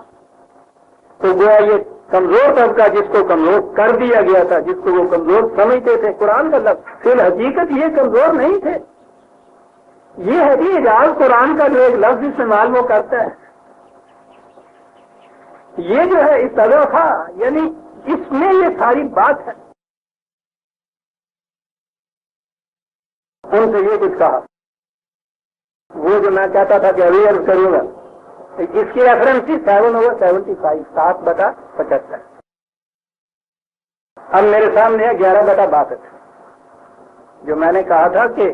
تو گویا یہ کمزور طبقہ جس کو کمزور کر دیا گیا تھا، جس کو وہ کمزور سمجھتے تھے، قرآن کا لفظ فی الحقیقت یہ کمزور نہیں تھے. یہ ہے کہ اعجاز قرآن کا جو ایک لفظ استعمال وہ کرتا ہے. یہ جو ہے استضعفا، یعنی اس میں یہ ساری بات ہے. ان سے یہ کچھ کہا، وہ جو میں کہتا تھا کہ ابھی عرض کروں گا، اس کی ریفرنس تھی 7/75 7/75. اب میرے سامنے ہے 11/62، جو میں نے کہا تھا کہ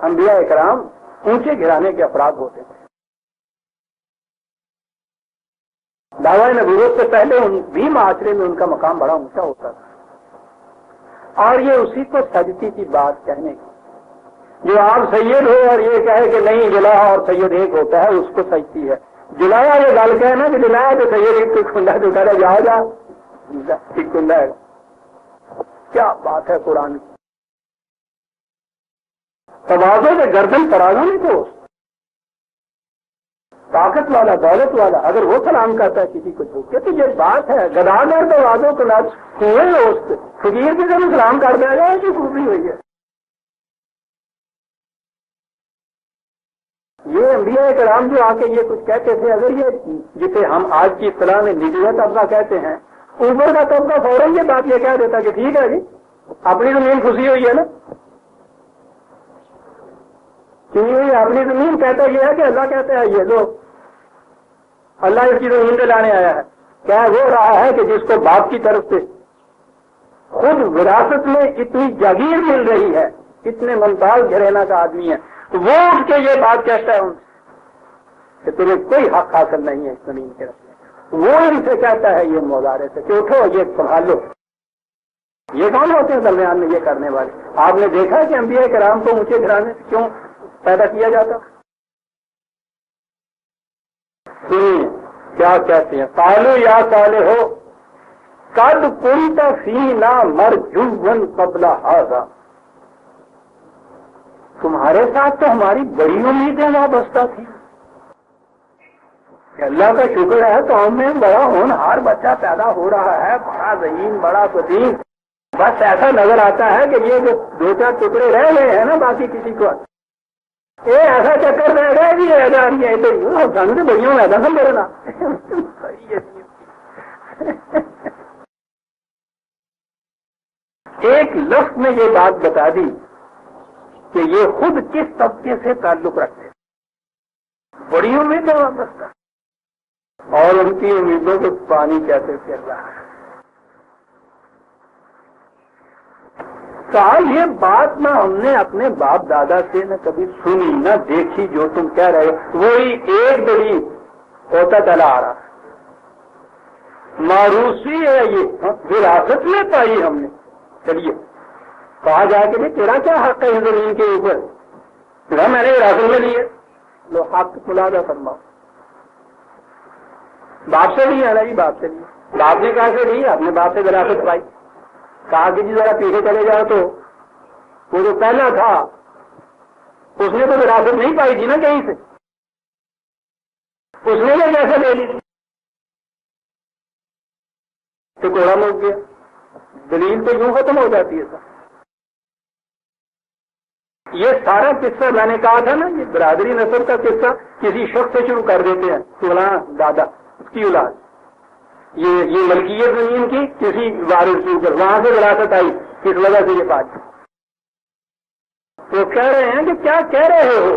انبیاء اکرام اونچے گھرانے کے افراد ہوتے تھے. دعوی نبوت سے پہلے بھی معاشرے میں ان کا مقام بڑا اونچا ہوتا تھا، اور یہ اسی کو سجتی تھی بات کہنے کی. جو آپ سید ہو اور یہ کہے کہ نہیں جلایا اور سید ایک ہوتا ہے، اس کو سجتی ہے. جلایا یہ گل کہنا کہ جلایا تو سید ایک تو کھنڈا جو کہہ رہا جاؤ جا ٹھیک کھنڈا ہے. کیا بات ہے قرآن کی. توازوں سے گردن ترازوں میں تو طاقت والا دولت والا اگر وہ سلام کرتا ہے کسی کو جھوک کے تو یہ بات ہے گداگر دروازوں کو نہ کنویں اس فقیر کی طرف سلام کر دیا جائے کہ خوبی ہوئی ہے. یہ انبیاء کرام جو آ کے یہ کچھ کہتے تھے اگر یہ جسے ہم آج کی اصطلاح میں نچلا طبقہ کہتے ہیں اوپر کا طبقہ فوراً یہ بات یہ کہہ دیتا کہ ٹھیک ہے جی اپنی زمین خوشی ہوئی ہے نا کیونکہ اپنی زمین کہتا یہ ہے کہ اللہ کہتا ہے یہ لو اللہ اس کی زمین پہ لانے آیا ہے. کیا وہ رہا ہے کہ جس کو باپ کی طرف سے خود وراثت میں اتنی جاگیر مل رہی ہے اتنے ممتاز گھرینا کا آدمی ہے وہ اٹھ کے یہ بات کہتا ہے ان سے کہ تمہیں کوئی حق حاصل نہیں ہے اس زمین کے رکھنے. وہ ان سے کہتا ہے یہ مظاہرے سے کہ اٹھو یہ سنبھال لو. یہ کون ہوتے ہیں درمیان میں یہ کرنے والے؟ آپ نے دیکھا کہ انبیاء کرام کو اونچے گھرانے سے کیوں پیدا کیا جاتا؟ سنیے کیا کہتے ہیں. قالوا یا صالح قد كنت فینا مرجوا قبل هذا. تمہارے ساتھ تو ہماری بڑی امیدیں وابستہ تھی کہ اللہ کا شکر ہے تو ہمیں بڑا ہونہار بچہ پیدا ہو رہا ہے بڑا ذہین بڑا قدیم. بس ایسا نظر آتا ہے کہ یہ جو دو چار ٹکڑے رہ گئے ہیں نا باقی کسی کو یہ ایسا چکر رہ گیا جی رہ جا رہی ہے ادھر سامنے بڑھیوں میں ایسا سمجھ نا. ایک لفظ میں یہ بات بتا دی کہ یہ خود کس طبقے سے تعلق رکھتے ہیں. بڑی امیدیں وابستہ اور ان کی امیدوں کو پانی کیسے پھر رہا ہے. کہا یہ بات نہ ہم نے اپنے باپ دادا سے نہ کبھی سنی نہ دیکھی جو تم کہہ رہے ہو وہی ایک دلیل ہوتا چلا آ رہا ہے. ماروسی ہے یہ وراثت میں پائی ہم نے. چلیے کہا جائے کہ تیرا کیا حق ہے اس زمین کے اوپر؟ تیرا میں نے وراثت میں لیے لو حق ملازہ فرماؤ. باپ سے لی ہے نا جی باپ سے لی. باپ نے کہا سے لی آپ نے باپ سے وراثت پائی. کہا کہ جی ذرا پیچھے چلے جاؤ تو وہ جو پہلا تھا اس نے تو وراثت نہیں پائی تھی نا کہیں سے. اس نے یہ کیسے لے لی تو کوڑا موک گیا. دلیل تو یوں ختم ہو جاتی ہے سر. یہ سارا قصہ میں نے کہا تھا نا یہ برادری نسل کا قصہ کسی شخص سے شروع کر دیتے ہیں فلاں دادا اس کی اولاد یہ ملکیت زمین کی کسی وارث کے اوپر وہاں سے وراثت آئی کس وجہ سے یہ بات. تو کہہ رہے ہیں کہ کیا کہہ رہے ہو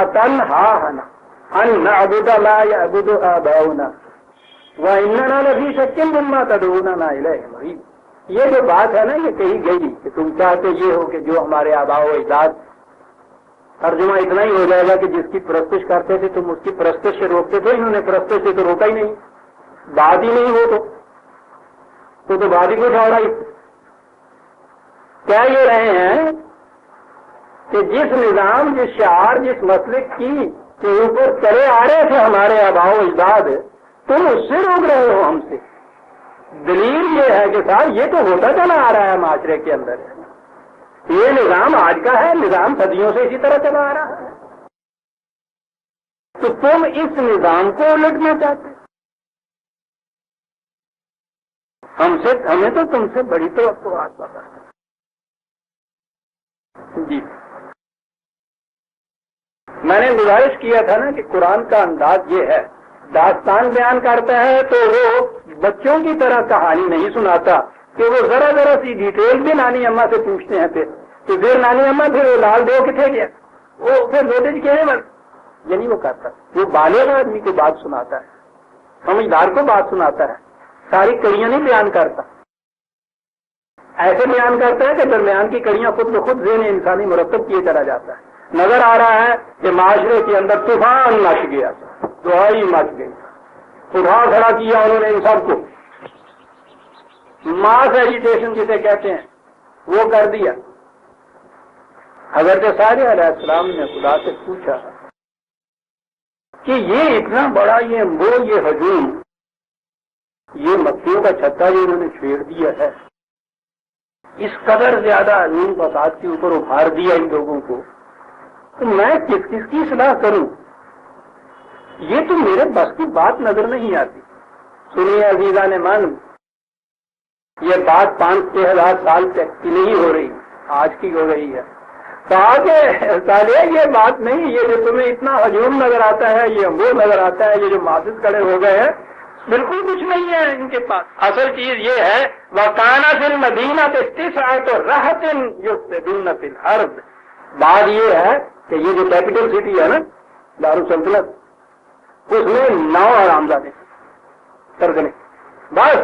اتنہانا ان نعبد ما یعبد آباؤنا واننا لفی شک مما تدعوننا الیہ مریب. یہ جو بات ہے نا یہ کہی گئی کہ تم چاہتے یہ ہو کہ جو ہمارے آباء و اجداد ترجمہ اتنا ہی ہو جائے گا کہ جس کی پرستش کرتے تھے تم اس کی پرستش سے روکتے تھے. انہوں نے پرستش سے تو روکا ہی نہیں. بات ہی نہیں ہو تو بات ہی کچھ اور آئی. کہہ یہ رہے ہیں کہ جس نظام جس شعار جس مسلک کی کے اوپر چلے آ رہے تھے ہمارے آباء و اجداد تم اس سے روک رہے ہو ہم سے. دلیل یہ ہے کہ صاحب یہ تو ہوتا چلا آ رہا ہے معاشرے کے اندر. یہ نظام آج کا ہے نظام صدیوں سے اسی طرح چلا آ رہا ہے. تو تم اس نظام کو الٹنا چاہتے. ہمیں تو تم سے بڑی توقعات پتا جی. میں نے گزارش کیا تھا نا کہ قرآن کا انداز یہ ہے داستان بیان کرتا ہے تو وہ بچوں کی طرح کہانی نہیں سناتا کہ وہ ذرا ذرا سی ڈیٹیل بھی نانی اماں سے پوچھتے ہیں پھر نانی اماں پھر وہ لال دو کتنے گیا وہ پھر نوٹس کہنے والا یعنی وہ کرتا وہ بالغ آدمی کو بات سناتا ہے سمجھدار کو بات سناتا ہے. ساری کڑیاں نہیں بیان کرتا. ایسے بیان کرتا ہے کہ درمیان کی کڑیاں خود بخود ذہن انسانی مرتب کیے چلا جاتا ہے. نظر آ رہا ہے کہ معاشرے کے اندر طوفان مچ گیا دعائی مچ گئی. اٹھا کھڑا کیا انہوں نے ان سب کو ماس ایجیٹیشن جسے کہتے ہیں وہ کر دیا. حضرت صالح علیہ السلام نے خدا سے پوچھا کہ یہ اتنا بڑا یہ ہجوم یہ مکیوں کا چھتا جو انہوں نے چھیڑ دیا ہے اس قدر زیادہ علوم فساد کے اوپر ابھار دیا ان لوگوں کو تو میں کس کی اصلاح کروں. یہ تو میرے بس کی بات نظر نہیں آتی. سنیے عزیزان من، یہ بات 5-6 ہزار سال تک کی نہیں ہو رہی، آج کی ہو رہی ہے. کہا کہ سالے یہ بات نہیں، یہ جو تمہیں اتنا ہجوم نظر آتا ہے، یہ وہ نظر آتا ہے، یہ جو معزز کھڑے ہو گئے ہیں، بالکل کچھ نہیں ہے ان کے پاس. اصل چیز یہ ہے وَكَانَ فِي الْمَدِينَةِ تِسْعَةُ رَهْطٍ يُفْسِدُونَ فِي الْأَرْضِ. بات یہ ہے کہ یہ جو کیپٹل سٹی ہے نا دارالسلطنت، اس میں 9 حرامزادے سرگنے، بس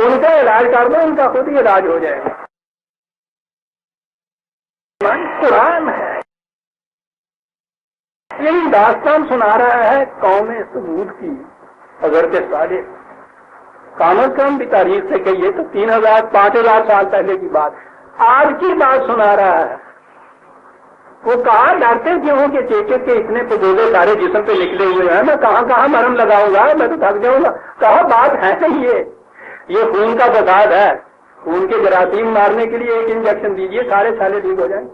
ان کا علاج کر دو، ان کا خود ہی علاج ہو جائے گا. قرآن ہے، یہی داستان سنا رہا ہے قوم سمود کی. حضرت صالح کم از کم بھی تاریخ سے کہیے تو 3000-5000 سال پہلے کی بات، آج کی بات سنا رہا ہے. وہ کہا ڈرتے کیوں ہوں کہ چیچک کے اتنے پودے سارے جسم پہ نکلے ہوئے ہیں، میں کہاں مرہم لگاؤں گا، میں تو تھک جاؤں گا. کہا بات ہے نہیں، یہ خون کا فساد ہے، خون کے جراثیم مارنے کے لیے ایک انجیکشن دیجئے، سارے چھالے ٹھیک ہو جائیں.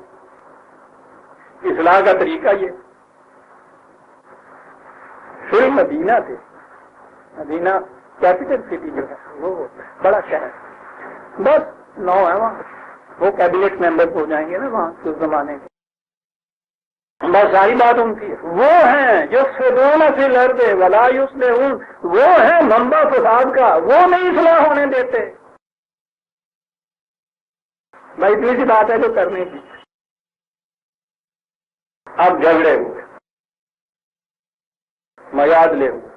اصلاح کا طریقہ یہ. پھر مدینہ تھے، مدینہ کیپٹل سٹی جو ہے وہ بڑا شہر، بس 9 ہے وہاں، وہ کیبنٹ ممبر ہو جائیں گے نا وہاں اس زمانے کے. بس ساری بات ان کی ہے. وہ ہیں یفسدون فی الارض ولا یصلحون، وہ ہیں منبع فساد کا، وہ نہیں اصلاح ہونے دیتے. بھائی اتنی سی بات ہے جو کرنے کی. اب جھگڑے ہوئے، میادلے ہوئے،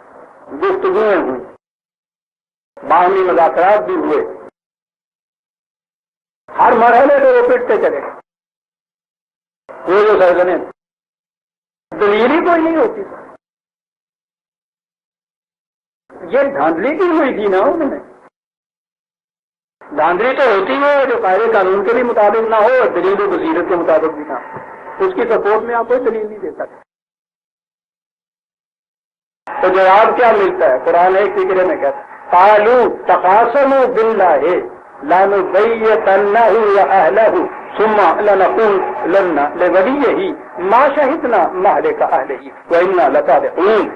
گفتگویں ہوئی، باہمی مذاکرات بھی ہوئے. ہر مرحلے پہ وہ پٹتے چلے گئے. وہ جو سرزنے دلیل ہی کوئی نہیں ہوتی. یہ دھاندلی کی ہوئی تھی نا انہوں نے. دھاندلی تو ہوتی ہے جو قاعدے قانون کے بھی مطابق نہ ہو اور دلیل و بصیرت کے مطابق بھی نہ ہو. اس کی سپورٹ میں آپ کوئی دلیل نہیں دے سکتے. تو جواب کیا ملتا ہے؟ قرآن ایک فکرے میں کہتا ہے قالوا تقاسموا باللہ لنبیتنہ واہلہ ثم لنقولن لولیہ ما شہدنا مہلک اہلہ وانا لصادقون.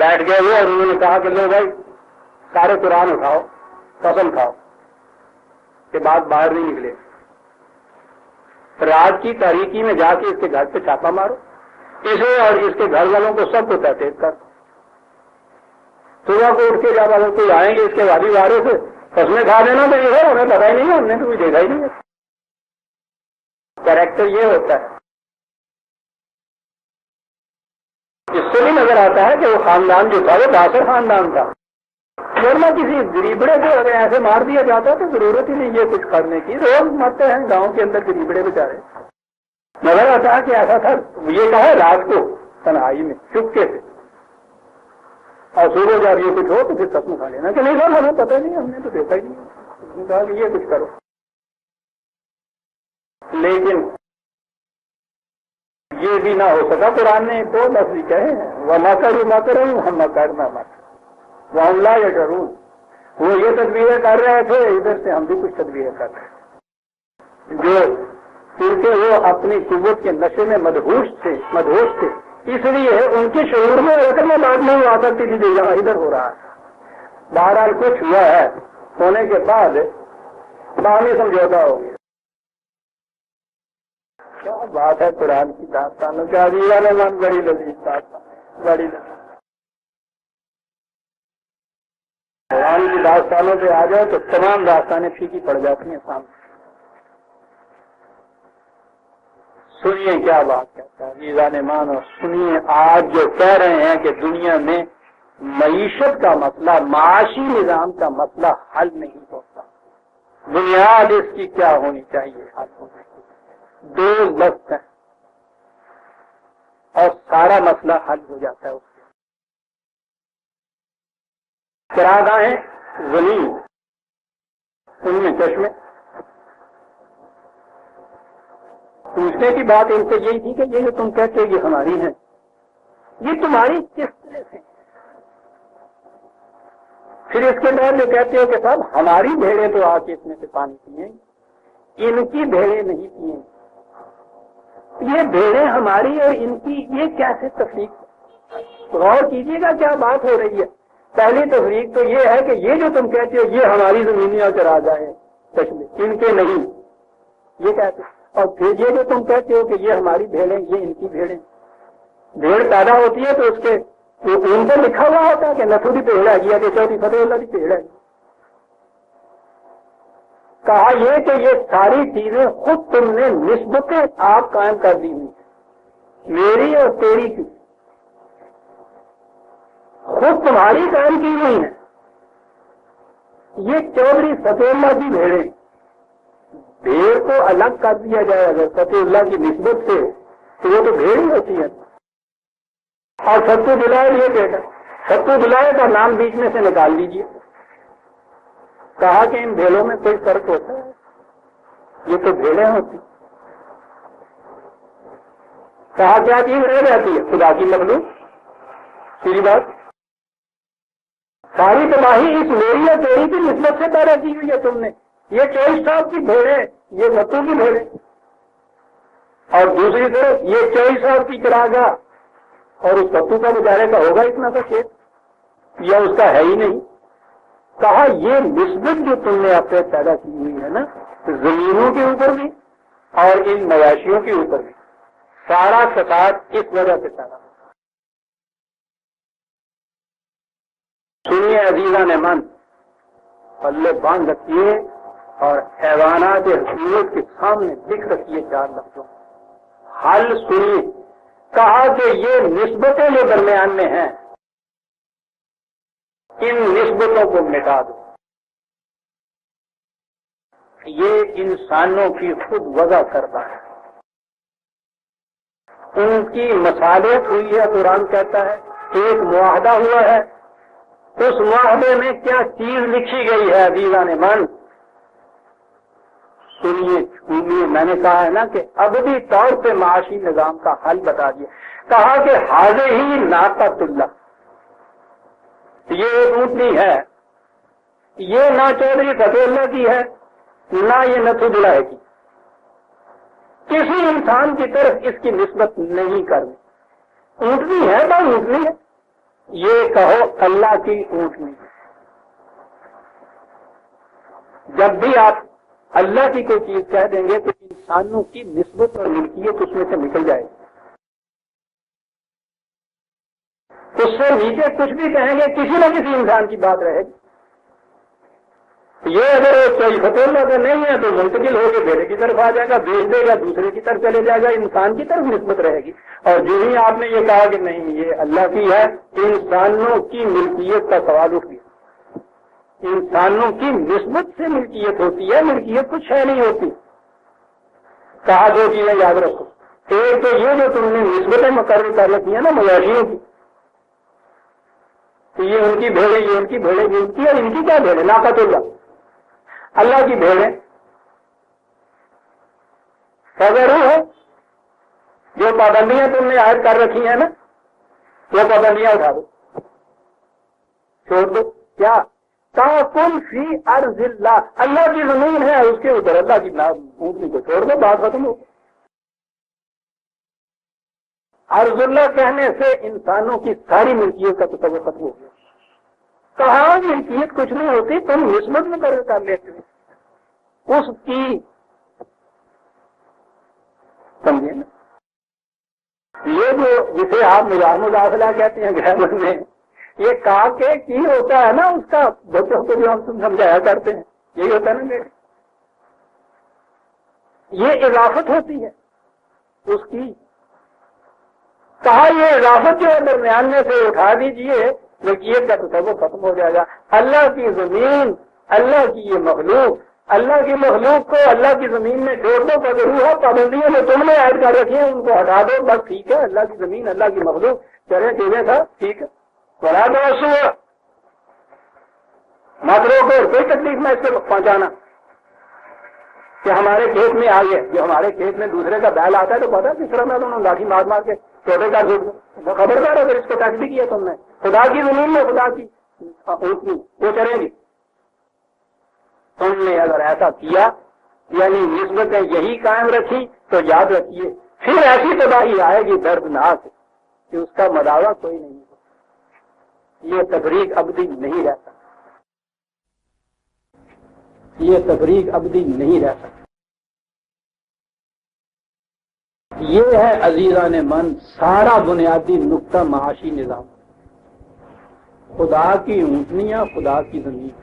بیٹھ گئے وہ اور انہوں نے کہا کہ لو بھائی سارے قرآن اٹھاؤ، قسم کھاؤ کہ بات باہر نہیں نکلے. رات کی تاریکی میں جا کے اس کے گھر پہ چھاپا مارو، اسے اور اس کے گھر والوں کو سب کو تحقیق کر. صبح کو اٹھ کے جب اگر کوئی آئیں گے اس کے والی وارے سے قسمیں کھا دینا تو یہ ہے ہمیں پتا ہی نہیں ہے، ہم نے تو کوئی دیکھا ہی نہیں ہے. کیریکٹر یہ ہوتا ہے. اس سے بھی نظر آتا ہے کہ وہ خاندان جو تھا وہ باثر خاندان تھا، ورنہ کسی غریبڑے کو اگر ایسے مار دیا جاتا تو ضرورت ہی نہیں یہ کچھ کرنے کی. روز مرتے ہیں گاؤں کے اندر غریبڑے بیچارے. نظر آتا ہے کہ ایسا تھا. یہ کہا رات کو تنہائی میں چپکے سے، اور صبح جب یہ کچھ ہو تو پھر قسم کھا لینا کہ نہیں سر ہمیں پتہ نہیں، ہم نے تو دیکھا ہی نہیں. اس نے کہا کہ یہ کچھ کرو. لیکن یہ بھی نہ ہو سکا. قرآن نے 2 لفظ کہے ہیں وَمَكَرُوا مَكْرًا وَمَكَرْنَا مَكْرًا وَهُمْ لَا يَشْعُرُونَ. وہ یہ تدبیریں کر رہے تھے، ادھر سے ہم بھی کچھ تدبیریں کر رہے تھے جو کیونکہ وہ اپنی قوت کے نشے میں مدہوش تھے، اس لیے ان کے شعور میں اگر میں بات نہیں ہوا کرتی تھی جو یہاں ادھر ہو رہا ہے. بہرحال کچھ ہوا ہے، ہونے کے بعد باہمی سمجھوتا ہو گیا. کیا بات ہے قرآن کی داستانوں کا. عزیزان من بڑی لذیذ داستان، بڑی لذیذ. قرآن کی داستانوں پہ آ جائے تو تمام داستانیں پھیکی پڑ جاتی ہیں سامنے. سنیے کیا بات کہتا ہے عزیزان مان، اور سنیے آج جو کہہ رہے ہیں کہ دنیا میں معیشت کا مسئلہ، معاشی نظام کا مسئلہ حل نہیں ہوتا. بنیاد اس کی کیا ہونی چاہیے حل ہونے کی؟ 2 لفظ ہیں اور سارا مسئلہ حل ہو جاتا ہے. اس سے چراغاہیں زمین، ان میں چشمے. پوچھنے کی بات ان سے یہی تھی کہ یہ جو تم کہتے ہو یہ ہماری ہیں، یہ تمہاری کس طرح سے؟ پھر اس کے بعد جو کہتے ہو کہ صاحب ہماری بھیڑیں تو آ کے اس میں سے پانی پیئیں، ان کی بھیڑیں نہیں پئیں. یہ بھیڑیں ہماری اور ان کی یہ کیسے تفریق؟ غور کیجیے گا کیا بات ہو رہی ہے. پہلی تفریق تو یہ ہے کہ یہ جو تم کہتے ہو یہ ہماری زمینی اور چراگاہ ہیں ان کے نہیں یہ کہتے ہیں. اور پھر یہ جو تم کہتے ہو کہ یہ ہماری بھیڑیں یہ ان کی بھیڑیں. بھیڑ پیدا ہوتی ہے تو اس کے ان پر لکھا ہوا ہوتا ہے کہ نتھو کی بھیڑ ہے یا کہ چوتھی فتح اللہ کی بھیڑ ہے. کہا یہ کہ یہ ساری چیزیں خود تم نے نسبتیں آپ قائم کر دی ہوئی میری اور تیری کی خود تمہاری قائم کی ہوئی ہیں. یہ چودھری فتح اللہ کی بھیڑیں بھیڑ کو الگ کر دیا جائے اگر فتح اللہ کی نسبت سے تو وہ تو بھیڑ ہی ہوتی ہے. اور ستو دلائے یہ بیٹا ستو دلائے کا نام بیچ میں سے نکال دیجیے. کہا کہ ان بھیڑوں میں کوئی فرق ہوتا ہے یہ تو بھیڑیں ہوتی. کہا کیا چیز رہ جاتی ہے خدا کی مخلوق. سیدھی بات ساری تباہی اس میری اور تیری کی نسبت سے پیدا کی ہوئی ہے تم نے. یہ چوئس صاحب کی بھیڑیں یہ ستو کی بھیڑیں اور دوسری طرف یہ چوئس صاحب کی چراگاہ اور اس ستو کا بیچارے کا ہوگا اتنا سا کھیت یا اس کا ہے ہی نہیں. کہا یہ نسبت جو تم نے آپ سے پیدا کی ہوئی ہے نا زمینوں کے اوپر بھی اور ان مواشیوں کے اوپر بھی سارا فساد اس وجہ سے پیدا. سنیے عزیزان من پلے باندھ رکھیے اور حیوانات حقیقت کے سامنے لکھ رکھیے 4 لفظوں حل سنیے. کہا کہ یہ نسبتیں جو درمیان میں ہیں ان نسبتوں کو مٹا دو. یہ انسانوں کی خود وضع کرتا ہے. ان کی مصالحت ہوئی ہے. قرآن کہتا ہے ایک معاہدہ ہوا ہے. اس معاہدے میں کیا چیز لکھی گئی ہے عزیزان من سنیے چھوئیے. میں نے کہا ہے نا کہ ابدی طور پہ معاشی نظام کا حل بتا دیا. کہا کہ حاضر ہی ناقۃ اللہ یہ ایک اونٹنی ہے. یہ نہ چودھری فتح اللہ کی ہے نہ یہ نتھو دلائے کی. کسی انسان کی طرف اس کی نسبت نہیں کرنی. اونٹنی ہے بس اونٹنی ہے. یہ کہو اللہ کی اونٹنی. جب بھی آپ اللہ کی کوئی چیز کہہ دیں گے تو انسانوں کی نسبت اور ملکیت اس میں سے نکل جائے گی. اس سے نیچے کچھ بھی کہیں گے کسی نہ کسی انسان کی بات رہے گی. یہ اگر کوئی فتح اللہ کا نہیں ہے تو منتقل ہو کے بیٹے کی طرف آ جائے گا بیچ دے گا دوسرے کی طرف چلے جائے گا. انسان کی طرف نسبت رہے گی. اور جو ہی آپ نے یہ کہا کہ نہیں یہ اللہ کی ہے انسانوں کی ملکیت کا سوال اٹھ گیا. انسانوں کی نسبت سے ملکیت ہوتی ہے. ملکیت کچھ ہے نہیں ہوتی. کہا 2 چیزیں یاد رکھو. ایک تو یہ جو تم نے نسبتیں مقرر کر رکھی ہیں نا مواشیوں کی تو یہ ان کی بھیڑیں یہ ان کی بھیڑیں یہ ان کی اور ان کی کیا بھیڑیں ناقۃ اللہ اللہ کی بھیڑیں. فضرو ہے جو پابندیاں تم نے عائد کر رکھی ہیں نا وہ پابندیاں اٹھا دو چھوڑ دو. کیا کن فی ارض اللہ اللہ کی زمین ہے اس کے اوپر اللہ کی اونٹنی کو چھوڑ دو بات ختم ہو. ارض اللہ کہنے سے انسانوں کی ساری ملکیت کا تصور ختم ہو گیا. کہاں ملکیت کچھ نہیں ہوتی تم نسبت مقرر کر لیتے ہو اس کی. سمجھے نا یہ جو جسے آپ مداخلہ کہتے ہیں گھر میں یہ کہا کہ کی ہوتا ہے نا اس کا بچوں کو جو ہم سمجھایا کرتے ہیں یہی ہوتا ہے نا بیٹے. یہ اضافت ہوتی ہے اس کی. کہا یہ اضافت جو ہے درمیان میں سے اٹھا دیجئے ملکیت کا تصور ختم ہو جائے گا. اللہ کی زمین اللہ کی یہ مخلوق اللہ کی مخلوق کو اللہ کی زمین میں چھوڑ دو. ضرور ہے پابندیوں میں تم نے عائد کر رکھی ہیں ان کو ہٹا دو بس ٹھیک ہے. اللہ کی زمین اللہ کی مخلوق چلے چیزیں تھا ٹھیک ہے. بڑا دوست ہوا مت روکو کوئی تکلیف نہ اس کو پہنچانا کہ ہمارے کھیت میں آگے جو ہمارے کھیت میں دوسرے کا بیل آتا ہے تو پتا کس طرح میں دونوں لاٹھی مار مار کے چھوٹے کا چھوڑ دوں. خبردار اگر اس کو ٹچ بھی کیا تم نے خدا کی زمین میں خدا کی اونٹنی وہ چلیں گی. تم نے اگر ایسا کیا یعنی نسبتیں یہی قائم رکھی تو یاد رکھیے پھر ایسی تباہی آئے گی دردناک کہ اس کا مداوع کوئی نہیں. یہ تفریق ابدی نہیں رہ سکتا، یہ تفریق ابدی نہیں رہ سکتا۔ یہ ہے عزیزان من سارا بنیادی نقطہ معاشی نظام، خدا کی اونٹنیاں، خدا کی زمین۔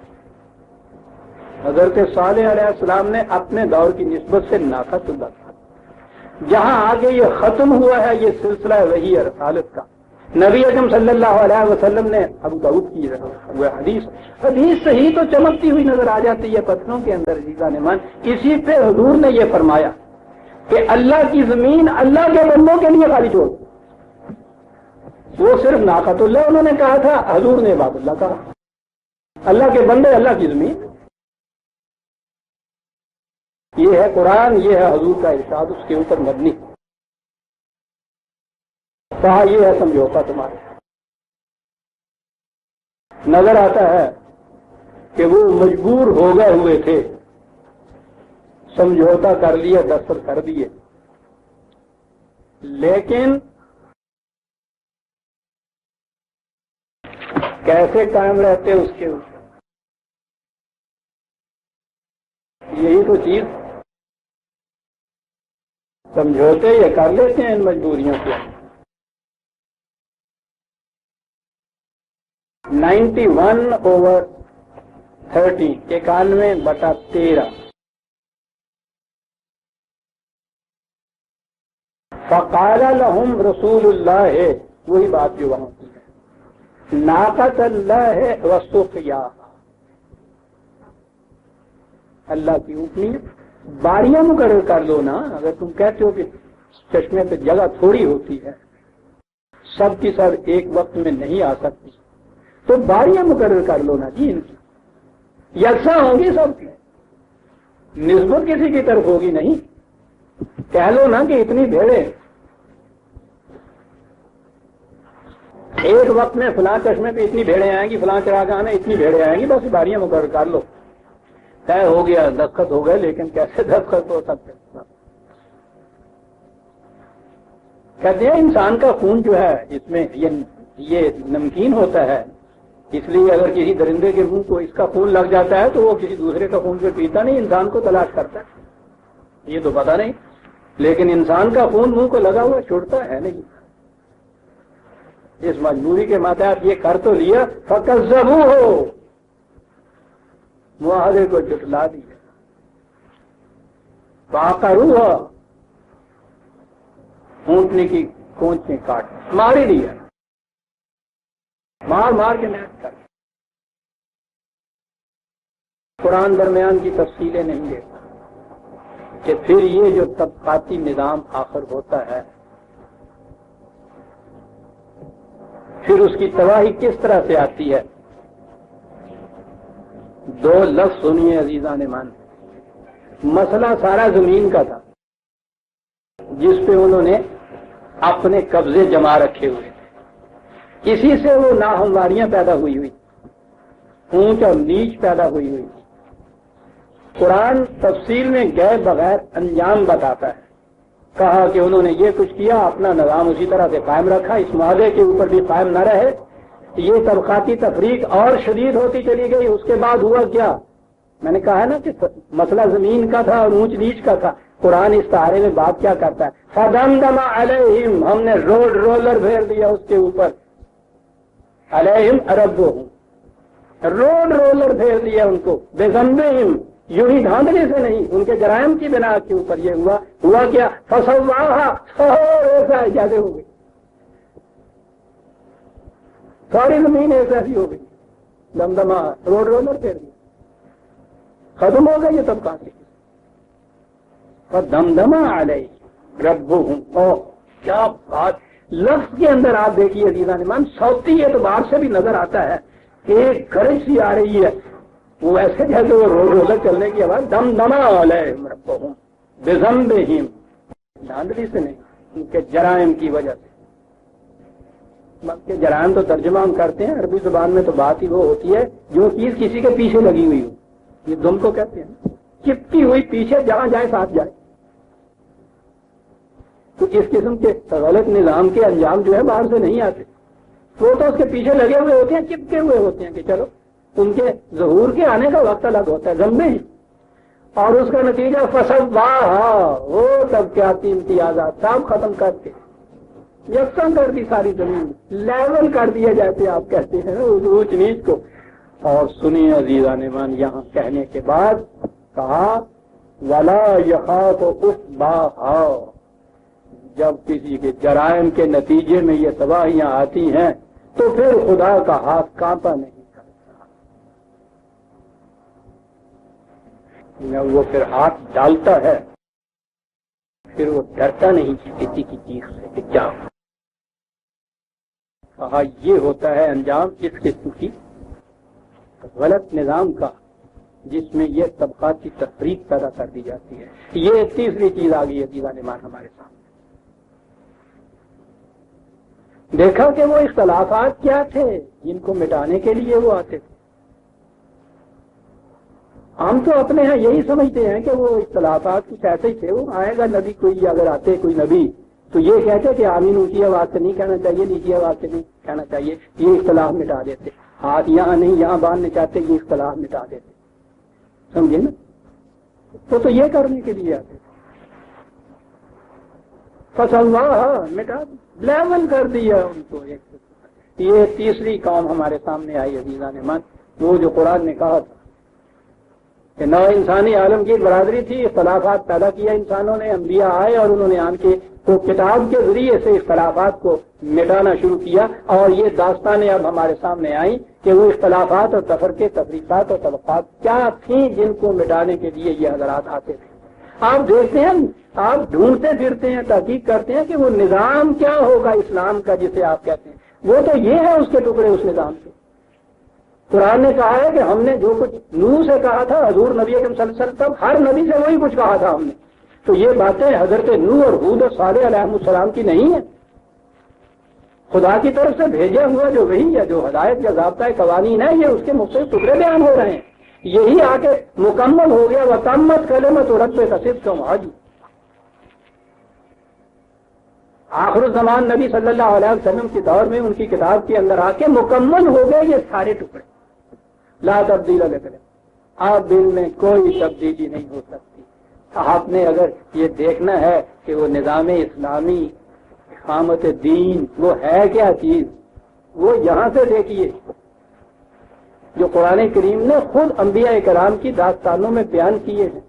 حضرت صالح علیہ السلام نے اپنے دور کی نسبت سے ناقۃ اللہ تھا، جہاں آگے یہ ختم ہوا ہے یہ سلسلہ وحی رسالت کا۔ نبی اکرم صلی اللہ علیہ وسلم نے ابو داؤد کی وہ حدیث صحیح تو چمکتی ہوئی نظر آ جاتی ہے پتھروں کے اندر عزیزان من۔ اسی پہ حضور نے یہ فرمایا کہ اللہ کی زمین اللہ کے بندوں کے لیے خالی چھوڑ، وہ صرف ناقۃ اللہ انہوں نے کہا تھا، حضور نے عباد اللہ کہا، اللہ کے بندے اللہ کی زمین۔ یہ ہے قرآن، یہ ہے حضور کا ارشاد، اس کے اوپر مبنی۔ کہا یہ ہے سمجھوتا تمہارے، نظر آتا ہے کہ وہ مجبور ہو گئے ہوئے تھے، سمجھوتا کر لیا، دستخط کر دیے، لیکن کیسے قائم رہتے اس کے اوپر، یہی تو چیز۔ سمجھوتے یہ کر لیتے ہیں ان مجبوریوں کے، 91/30 91/13 فقال لهم رسول اللہ ہے، وہی بات جو وہاں کی ہے، ناقۃ اللہ ہے وسقیا، اللہ کی اونٹنی باریاں مقرر کر لو نا۔ اگر تم کہتے ہو کہ چشمے پہ جگہ تھوڑی ہوتی ہے، سب کی سب ایک وقت میں نہیں آ سکتی، تو باریاں مقرر کر لو نا جی، ان کی یکساں ہوں گی سب کی، نسبت کسی کی طرف ہوگی نہیں۔ کہہ لو نا کہ اتنی بھیڑیں ایک وقت میں فلاں چشمے پہ اتنی بھیڑیں آئیں گی، فلاں چراغاں میں اتنی بھیڑیں آئیں گی، بس باریاں مقرر کر لو، طے ہو گیا، دستخط ہو گئے۔ لیکن کیسے دستخط ہو سکتے؟ کہتے ہیں انسان کا خون جو ہے اس میں یہ نمکین ہوتا ہے، اس لیے اگر کسی درندے کے منہ کو اس کا خون لگ جاتا ہے تو وہ کسی دوسرے کا خون پہ پیتا نہیں، انسان کو تلاش کرتا ہے، یہ تو پتا نہیں، لیکن انسان کا خون منہ کو لگا ہوا چھوڑتا ہے نہیں۔ اس مجبوری کے ماتحت یہ کر تو لیا، فکذبوہ، معاہدے کو جھٹلا دیا، فعقروہ، اونٹنے کی کونچیں کاٹ مار ہی دیا، مار مار کے نیٹ کر۔ قرآن درمیان کی تفصیلیں نہیں دیتا کہ پھر یہ جو طبقاتی نظام آخر ہوتا ہے، پھر اس کی تباہی کس طرح سے آتی ہے۔ دو لفظ سنیے عزیزان من، مسئلہ سارا زمین کا تھا جس پہ انہوں نے اپنے قبضے جما رکھے ہوئے تھے، اسی سے وہ ناہمواریاں پیدا ہوئی اونچ اور نیچ پیدا ہوئی تھی۔ قرآن تفصیل میں گئے بغیر انجام بتاتا ہے، کہا کہ انہوں نے یہ کچھ کیا، اپنا نظام اسی طرح سے قائم رکھا، اس معاہدے کے اوپر بھی قائم نہ رہے، یہ طبقاتی تفریق اور شدید ہوتی چلی گئی۔ اس کے بعد ہوا کیا؟ میں نے کہا ہے نا کہ مسئلہ زمین کا تھا اور اونچ نیچ کا تھا۔ قرآن اس طہارے میں بات کیا کرتا ہے؟ فَدَمْدَمَ عَلَيْهِمْ، ہم نے رولر پھیر دیا اس کے اوپر، علیہم ربہم، رولر پھیر دیا ان کو، بِذَنبِهِمْ، یوں ہی دھاندلی سے نہیں، ان کے جرائم کی بنا کے اوپر یہ ہوا کیا؟ فَسَوَّاهَا، ایسا جیسے ہو گئی، ساری زمین ایسی ہو گئی، دمدمہ رولر پھیر دیا، ختم ہو گئی یہ طبقات۔ دمدمہ علیہ ربہم، کیا بات! لفظ کے اندر آپ دیکھیے عزیزان من، صوتی اعتبار سے بھی نظر آتا ہے کہ ایک گرج سی آ رہی ہے، وہ ایسے جیسے وہ رولر چلنے کی آواز، دمدمہ علیہ ربہم بذنبہم، دھاندلی سے نہیں، ان کے جرائم کی وجہ سے۔ بلکہ جرائم تو ترجمہ ہم کرتے ہیں، عربی زبان میں تو بات ہی وہ ہوتی ہے جو چیز کسی کے پیچھے لگی ہوئی ہو، یہ دم کو کہتے ہیں، چپکی ہوئی پیچھے جہاں جائے ساتھ جائے۔ تو اس قسم کے غلط نظام کے انجام جو ہے باہر سے نہیں آتے، وہ تو اس کے پیچھے لگے ہوئے ہوتے ہیں، چپکے ہوئے ہوتے ہیں کہ چلو ان کے ظہور کے آنے کا وقت الگ ہوتا ہے، ذمے ہی، اور اس کا نتیجہ فصل وہ سب کیا تھی امتیازات سب ختم کر کے یکساں کر دی، ساری زمین لیول کر دیے جیسے آپ کہتے ہیں اونچ نیچ کو۔ اور سنیے عزیزان ایمان، یہاں کہنے کے بعد کہا ولا یخاف عقباہا، جب کسی کے جرائم کے نتیجے میں یہ تباہیاں آتی ہیں تو پھر خدا کا ہاتھ کانپا نہیں کرتا، جب وہ پھر ہاتھ ڈالتا ہے پھر وہ ڈرتا نہیں کسی کی چیخ سے کہ کیا ہو۔ کہا یہ ہوتا ہے انجام اس قسم کی غلط نظام کا جس میں یہ طبقاتی تفریق پیدا کر دی جاتی ہے۔ یہ تیسری چیز آ گئی ہے عزیزان ایمان ہمارے سامنے۔ دیکھا کہ وہ اختلافات کیا تھے جن کو مٹانے کے لیے وہ آتے تھے۔ ہم تو اپنے ہاں یہی سمجھتے ہیں کہ وہ اختلافات کچھ ایسے ہی تھے، وہ آئے گا نبی کوئی، اگر آتے کوئی نبی تو یہ کہتے کہ آمین اونچی آواز سے نہیں کہنا چاہیے، نیچی آواز سے نہیں کہنا چاہیے، یہ اختلاف مٹا دیتے، ہاتھ یہاں نہیں یہاں باندھنے چاہتے، یہ اختلاف مٹا دیتے، سمجھے نا؟ تو یہ کرنے کے لیے آتے تھے۔ فصل مٹا لیول کر دیا ان کو۔ یہ تیسری قوم ہمارے سامنے آئی عزیزان ایمان، وہ جو قرآن نے کہا تھا کہ نو انسانی عالمگیر برادری تھی، اختلافات پیدا کیا انسانوں نے، انبیاء آئے اور انہوں نے آن کے تو کتاب کے ذریعے سے اختلافات کو مٹانا شروع کیا، اور یہ داستانیں اب ہمارے سامنے آئیں کہ وہ اختلافات اور تفرقے، تفریقات اور طبقات کیا تھیں جن کو مٹانے کے لیے یہ حضرات آتے تھے۔ آپ دیکھتے ہیں، آپ ڈھونڈتے پھرتے ہیں، تحقیق کرتے ہیں کہ وہ نظام کیا ہوگا اسلام کا جسے آپ کہتے ہیں، وہ تو یہ ہے اس کے ٹکڑے اس نظام کے۔ قرآن نے کہا ہے کہ ہم نے جو کچھ نوح سے کہا تھا، حضور نبی اکرم صلی اللہ علیہ وسلم ہر نبی سے وہی کچھ کہا تھا ہم نے، تو یہ باتیں حضرت نوح اور ہود اور صالح علیہ السلام کی نہیں ہیں، خدا کی طرف سے بھیجا ہوا جو وہی ہے، جو ہدایت یا ضابطۂ قوانین ہے، یہ اس کے مختلف ٹکڑے بیان ہو رہے ہیں۔ یہی آ کے مکمل ہو گیا وتمت کلمۃ ربک صدقا وعدلا۔ آخر الزمان نبی صلی اللہ علیہ وسلم کے دور میں ان کی کتاب کے اندر آ کے مکمل ہو گئے یہ سارے ٹکڑے، لا تبدیل لکلمات، آپ دل میں کوئی تبدیلی نہیں ہو سکتی۔ آپ نے اگر یہ دیکھنا ہے کہ وہ نظام اسلامی اقامت دین وہ ہے کیا چیز، وہ یہاں سے دیکھیے جو قرآن کریم نے خود انبیاء کرام کی داستانوں میں بیان کیے ہیں۔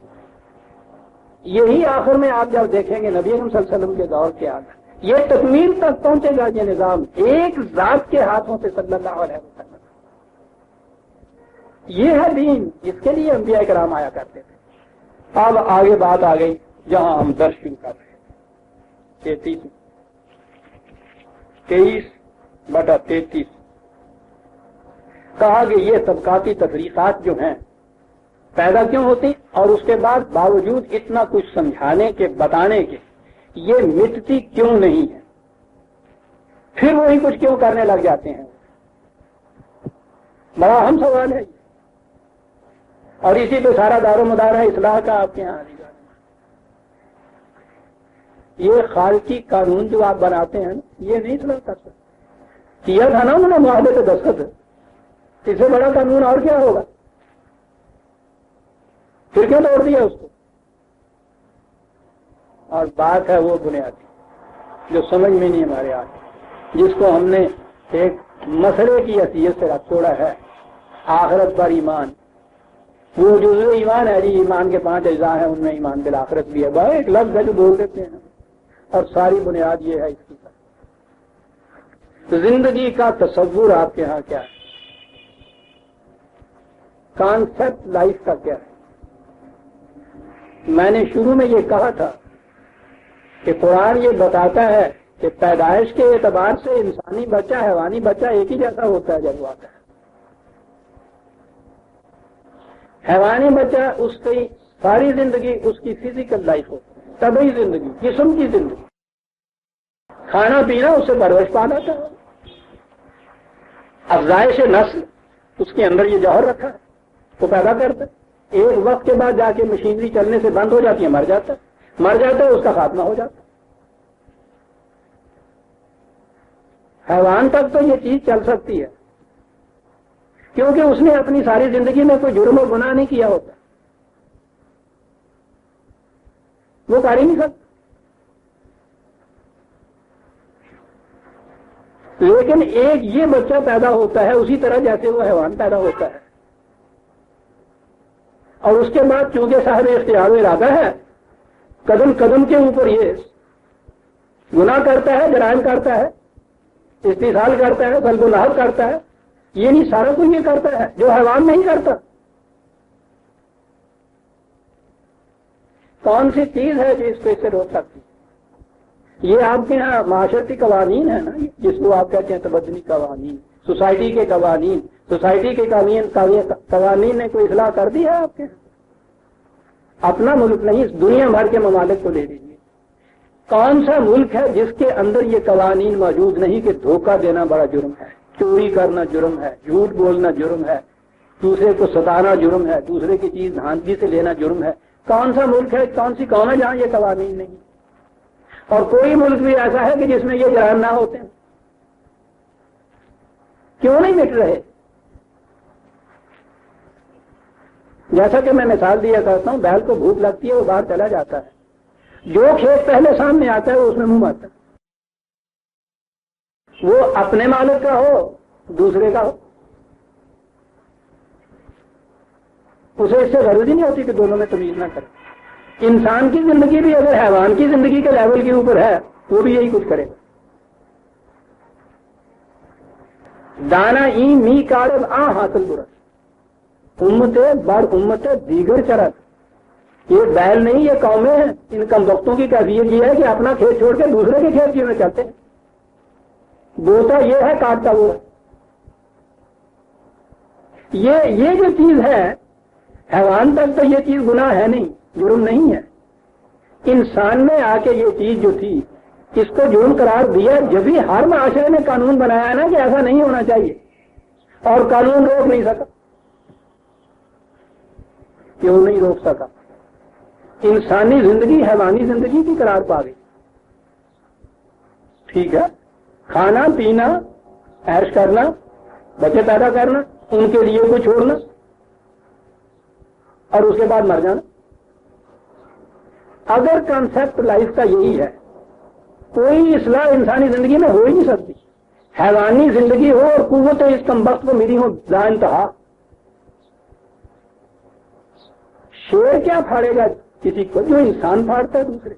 یہی آخر میں آپ جب دیکھیں گے نبی اکرم صلی اللہ علیہ وسلم کے دور کے آخر یہ تکمیل تک پہنچے گا، یہ نظام ایک ذات کے ہاتھوں سے صلی اللہ علیہ وسلم۔ یہ ہے دین، اس کے لیے انبیاء کرام آیا کرتے تھے۔ اب آگے بات آ گئی جہاں ہم درس شروع کر رہے ہیں، 23/33 کہا کہ یہ طبقاتی تفریقات جو ہیں پیدا کیوں ہوتی، اور اس کے بعد باوجود اتنا کچھ سمجھانے کے بتانے کے یہ مٹتی کیوں نہیں ہے، پھر وہی کچھ کیوں کرنے لگ جاتے ہیں، بڑا اہم سوال ہے اور اسی پہ سارا دار و مدار ہے اصلاح کا آپ کے یہاں۔ یہ خالقی قانون جو آپ بناتے ہیں یہ نہیں اصلاح کر سکتے، کیا تھا نا انہوں نے معاہدے پہ دستخط، اس سے بڑا قانون اور کیا ہوگا، پھر کیوں توڑ دیا اس کو؟ اور بات ہے وہ بنیادی جو سمجھ میں نہیں ہمارے آتی، جس کو ہم نے ایک مسئلے کی حیثیت سے رکھ چھوڑا ہے، آخرت پر ایمان۔ وہ جزء ایمان ہے جی، ایمان کے 5 اجزاء ہیں، ان میں ایمان بالآخرت بھی ہے، بھائی ایک لفظ ہے جو بول دیتے ہیں، اور ساری بنیاد یہ ہے اس کی۔ زندگی کا تصور آپ کے ہاں کیا ہے، کانسیپٹ لائف کا کیا ہے؟ میں نے شروع میں یہ کہا تھا کہ قرآن یہ بتاتا ہے کہ پیدائش کے اعتبار سے انسانی بچہ حیوانی بچہ ایک ہی جیسا ہوتا ہے جب وہ آتا ہے۔ حیوانی بچہ اس کی ساری زندگی اس کی فزیکل لائف ہوتی ہے، طبعی زندگی، جسم کی زندگی، کھانا پینا اس سے پرورش پانا تھا، افزائش نسل اس کے اندر یہ جوہر رکھا ہے، وہ پیدا کرتا ہے، ایک وقت کے بعد جا کے مشینری چلنے سے بند ہو جاتی ہے، مر جاتا ہے، اس کا خاتمہ ہو جاتا حیوان تک تو یہ چیز چل سکتی ہے، کیونکہ اس نے اپنی ساری زندگی میں کوئی جرم و گناہ نہیں کیا ہوتا، وہ کر ہی نہیں سکتا۔ لیکن ایک یہ بچہ پیدا ہوتا ہے اسی طرح جیسے وہ حیوان پیدا ہوتا ہے، اور اس کے بعد چونکہ صاحب اختیار و ارادہ ہے، قدم قدم کے اوپر یہ گناہ کرتا ہے، جرائم کرتا ہے، استحصال کرتا ہے، سلب و نہب کرتا ہے، یہ نہیں سارا کچھ یہ کرتا ہے جو حیوان نہیں کرتا۔ کون سی چیز ہے جو اس کو اس سے روک سکتی؟ یہ آپ کے یہاں معاشرتی قوانین ہے نا، جس کو آپ کہتے ہیں تبدلی قوانین، سوسائٹی کے قوانین، سوسائٹی کے قوانین نے کوئی اصلاح کر دی ہے آپ کے؟ اپنا ملک نہیں، دنیا بھر کے ممالک کو لے لیجیے، کون سا ملک ہے جس کے اندر یہ قوانین موجود نہیں کہ دھوکہ دینا بڑا جرم ہے، چوری کرنا جرم ہے، جھوٹ بولنا جرم ہے، دوسرے کو ستانا جرم ہے، دوسرے کی چیز دھاندلی سے لینا جرم ہے؟ کون سا ملک ہے، کون سی قوم ہے جہاں یہ قوانین نہیں؟ اور کوئی ملک بھی ایسا ہے کہ جس میں یہ جرائم نہ ہوتے ہیں؟ کیوں نہیں مٹ رہے؟ جیسا کہ میں مثال دیا کرتا ہوں، بیل کو بھوک لگتی ہے، وہ باہر چلا جاتا ہے، جو کھیت پہلے سامنے آتا ہے وہ اس میں منہ مارتا ہے، وہ اپنے مالک کا ہو دوسرے کا ہو، اسے اس سے غرض ہی نہیں ہوتی کہ دونوں میں تمیز نہ کرے۔ انسان کی زندگی بھی اگر حیوان کی زندگی کے لیول کے اوپر ہے وہ بھی یہی کچھ کرے گا۔ دانا ای می کارب آ حاصل برس امت بر امت دیگر چرت، یہ بیل نہیں، یہ قومیں ہیں، ان کم وقتوں کی کیفیت یہ ہے کہ اپنا کھیت چھوڑ کے دوسرے کے کھیت میں چلتے ہیں، بوتا یہ ہے کاٹتا وہ ہے۔ یہ جو چیز ہے، حیوان تک تو یہ چیز گناہ ہے نہیں، جرم نہیں ہے، انسان میں آ کے یہ چیز جو تھی اس کو جرم قرار دیا جب ہی ہر معاشرے نے قانون بنایا نا کہ ایسا نہیں ہونا چاہیے، اور قانون روک نہیں سکا۔ کیوں نہیں روک سکا؟ انسانی زندگی حیوانی زندگی کی قرار پا گئی۔ ٹھیک ہے، کھانا پینا، عیش کرنا، بچے پیدا کرنا، ان کے لیے کوئی چھوڑنا، اور اس کے بعد مر جانا۔ اگر کانسیپٹ لائف کا یہی ہے، کوئی اصلاح انسانی زندگی میں ہو ہی نہیں سکتی۔ حیوانی زندگی ہو اور قوت اس کم وقت کو ملی ہو لا انتہا، شیر کیا پھاڑے گا کسی کو جو انسان پھاڑتا ہے دوسرے؟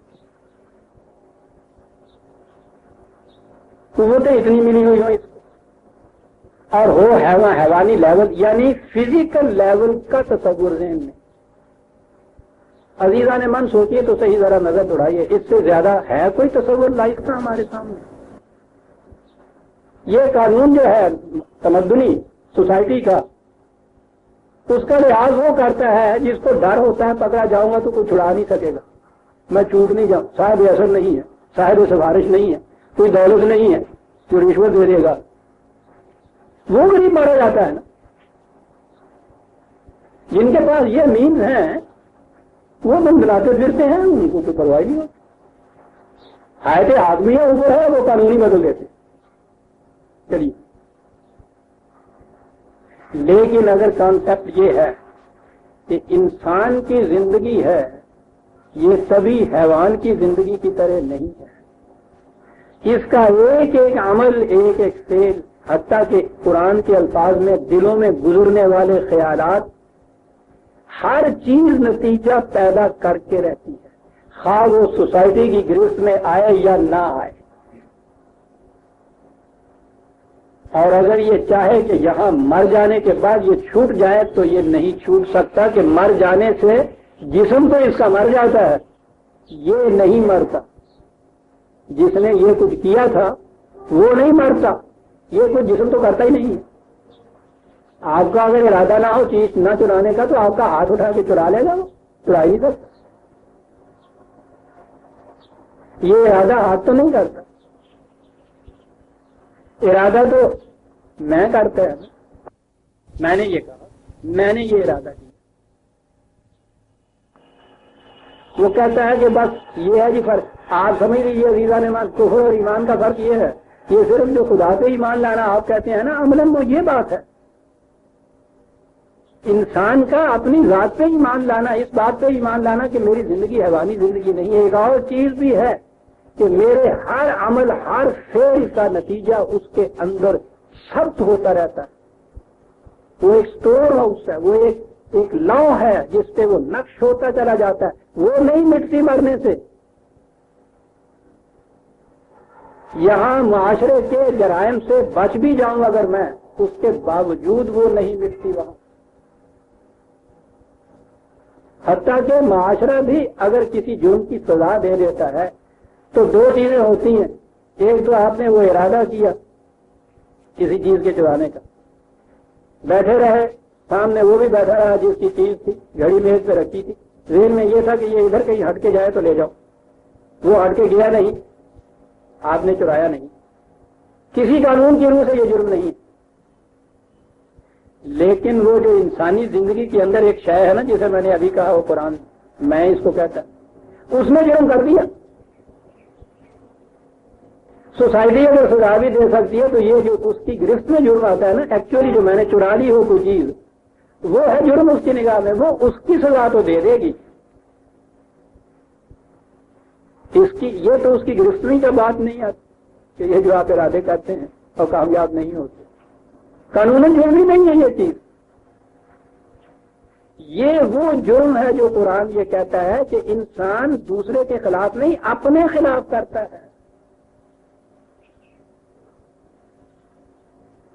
قوتیں اتنی ملی ہوئی ہو اس کو، اور ہو حیوانی لیول یعنی فزیکل لیول کا تصور ذہن میں۔ عزیزان من سوچیے تو صحیح، ذرا نظر دوڑائیے، اس سے زیادہ ہے کوئی تصور لائف کا ہمارے سامنے؟ یہ قانون جو ہے تمدنی سوسائٹی کا، اس کا لحاظ وہ کرتا ہے جس کو ڈر ہوتا ہے پکڑا جاؤں گا تو کوئی چھڑا نہیں سکے گا، میں چھوٹ نہیں جاؤں، صاحب اثر نہیں ہے، صاحب سفارش نہیں ہے، کوئی دولت نہیں ہے جو رشوت دے دے گا، وہ غریب مارا جاتا ہے نا۔ جن کے پاس یہ مینز ہیں وہ بندلاتے پھرتے ہیں، ان کو تو پرواہ نہیں ہوتی، حایت آدمی ہے اوپر ہے، وہ قانونی بدل دیتے۔ چلیے، لیکن اگر کانسیپٹ یہ ہے کہ انسان کی زندگی ہے یہ سبھی حیوان کی زندگی کی طرح نہیں ہے، اس کا ایک ایک عمل، ایک ایک فعل، حتیٰ کہ قرآن کے الفاظ میں دلوں میں گزرنے والے خیالات، ہر چیز نتیجہ پیدا کر کے رہتی ہے، خواہ وہ سوسائٹی کی گرفت میں آئے یا نہ آئے۔ اور اگر یہ چاہے کہ یہاں مر جانے کے بعد یہ چھوٹ جائے تو یہ نہیں چھوٹ سکتا کہ مر جانے سے جسم تو اس کا مر جاتا ہے، یہ نہیں مرتا۔ جس نے یہ کچھ کیا تھا وہ نہیں مرتا، یہ کچھ جسم تو کرتا ہی نہیں ہے۔ آپ کا اگر ارادہ نہ ہو چیز نہ چرانے کا تو آپ کا ہاتھ اٹھا کے چرا لے گا، وہ چرا ہی نہیں سکتا، یہ ارادہ ہاتھ تو نہیں کرتا، ارادہ تو میں کرتا ہے۔ میں نے یہ کہا، میں نے یہ ارادہ کیا، وہ کہتا ہے کہ بس یہ ہے جی فرق۔ آپ سمجھ لیجیے عزیزان من، کفر اور ایمان کا فرق یہ ہے یہ صرف جو خدا پہ ایمان لانا آپ کہتے ہیں نا عملاً وہ یہ بات ہے. انسان کا اپنی ذات پہ ایمان لانا، اس بات پہ ایمان لانا کہ میری زندگی حیوانی زندگی نہیں ہے. ایک اور چیز بھی ہے کہ میرے ہر عمل، ہر فعل کا نتیجہ اس کے اندر ثبت ہوتا رہتا ہے. وہ ایک اسٹور ہاؤس ہے، وہ ایک لاؤ ہے جس پہ وہ نقش ہوتا چلا جاتا ہے، وہ نہیں مٹتی مرنے سے. یہاں معاشرے کے جرائم سے بچ بھی جاؤں اگر میں، اس کے باوجود وہ نہیں مٹتی وہاں. حتیٰ کہ معاشرہ بھی اگر کسی جرم کی سزا دے دیتا ہے تو دو چیزیں ہوتی ہیں. ایک تو آپ نے وہ ارادہ کیا کسی چیز کے چرانے کا، بیٹھے رہے، سامنے وہ بھی بیٹھا رہا جس کی چیز تھی، گھڑی میز پہ رکھی تھی، ذہن میں یہ تھا کہ یہ ادھر کہیں ہٹ کے جائے تو لے جاؤ. وہ ہٹ کے گیا نہیں، آپ نے چرایا نہیں. کسی قانون کی روح سے یہ جرم نہیں. لیکن وہ جو انسانی زندگی کے اندر ایک شے ہے نا، جسے میں نے ابھی کہا وہ قرآن، میں اس کو کہتا، اس نے جرم کر دیا. سوسائٹی اگر سزا بھی دے سکتی ہے تو یہ جو اس کی گرفت میں جرم آتا ہے نا، ایکچولی جو میں نے چرا لی ہو کوئی چیز، وہ ہے جرم اس کی نگاہ میں. وہ اس کی سزا تو دے دے گی، یہ تو اس کی گرفت میں کا بات نہیں آتی کہ یہ جو آپ ارادے کرتے ہیں اور کامیاب نہیں ہوتے. قانون جرم ہی نہیں ہے یہ چیز. یہ وہ جرم ہے جو قرآن یہ کہتا ہے کہ انسان دوسرے کے خلاف نہیں اپنے خلاف کرتا ہے.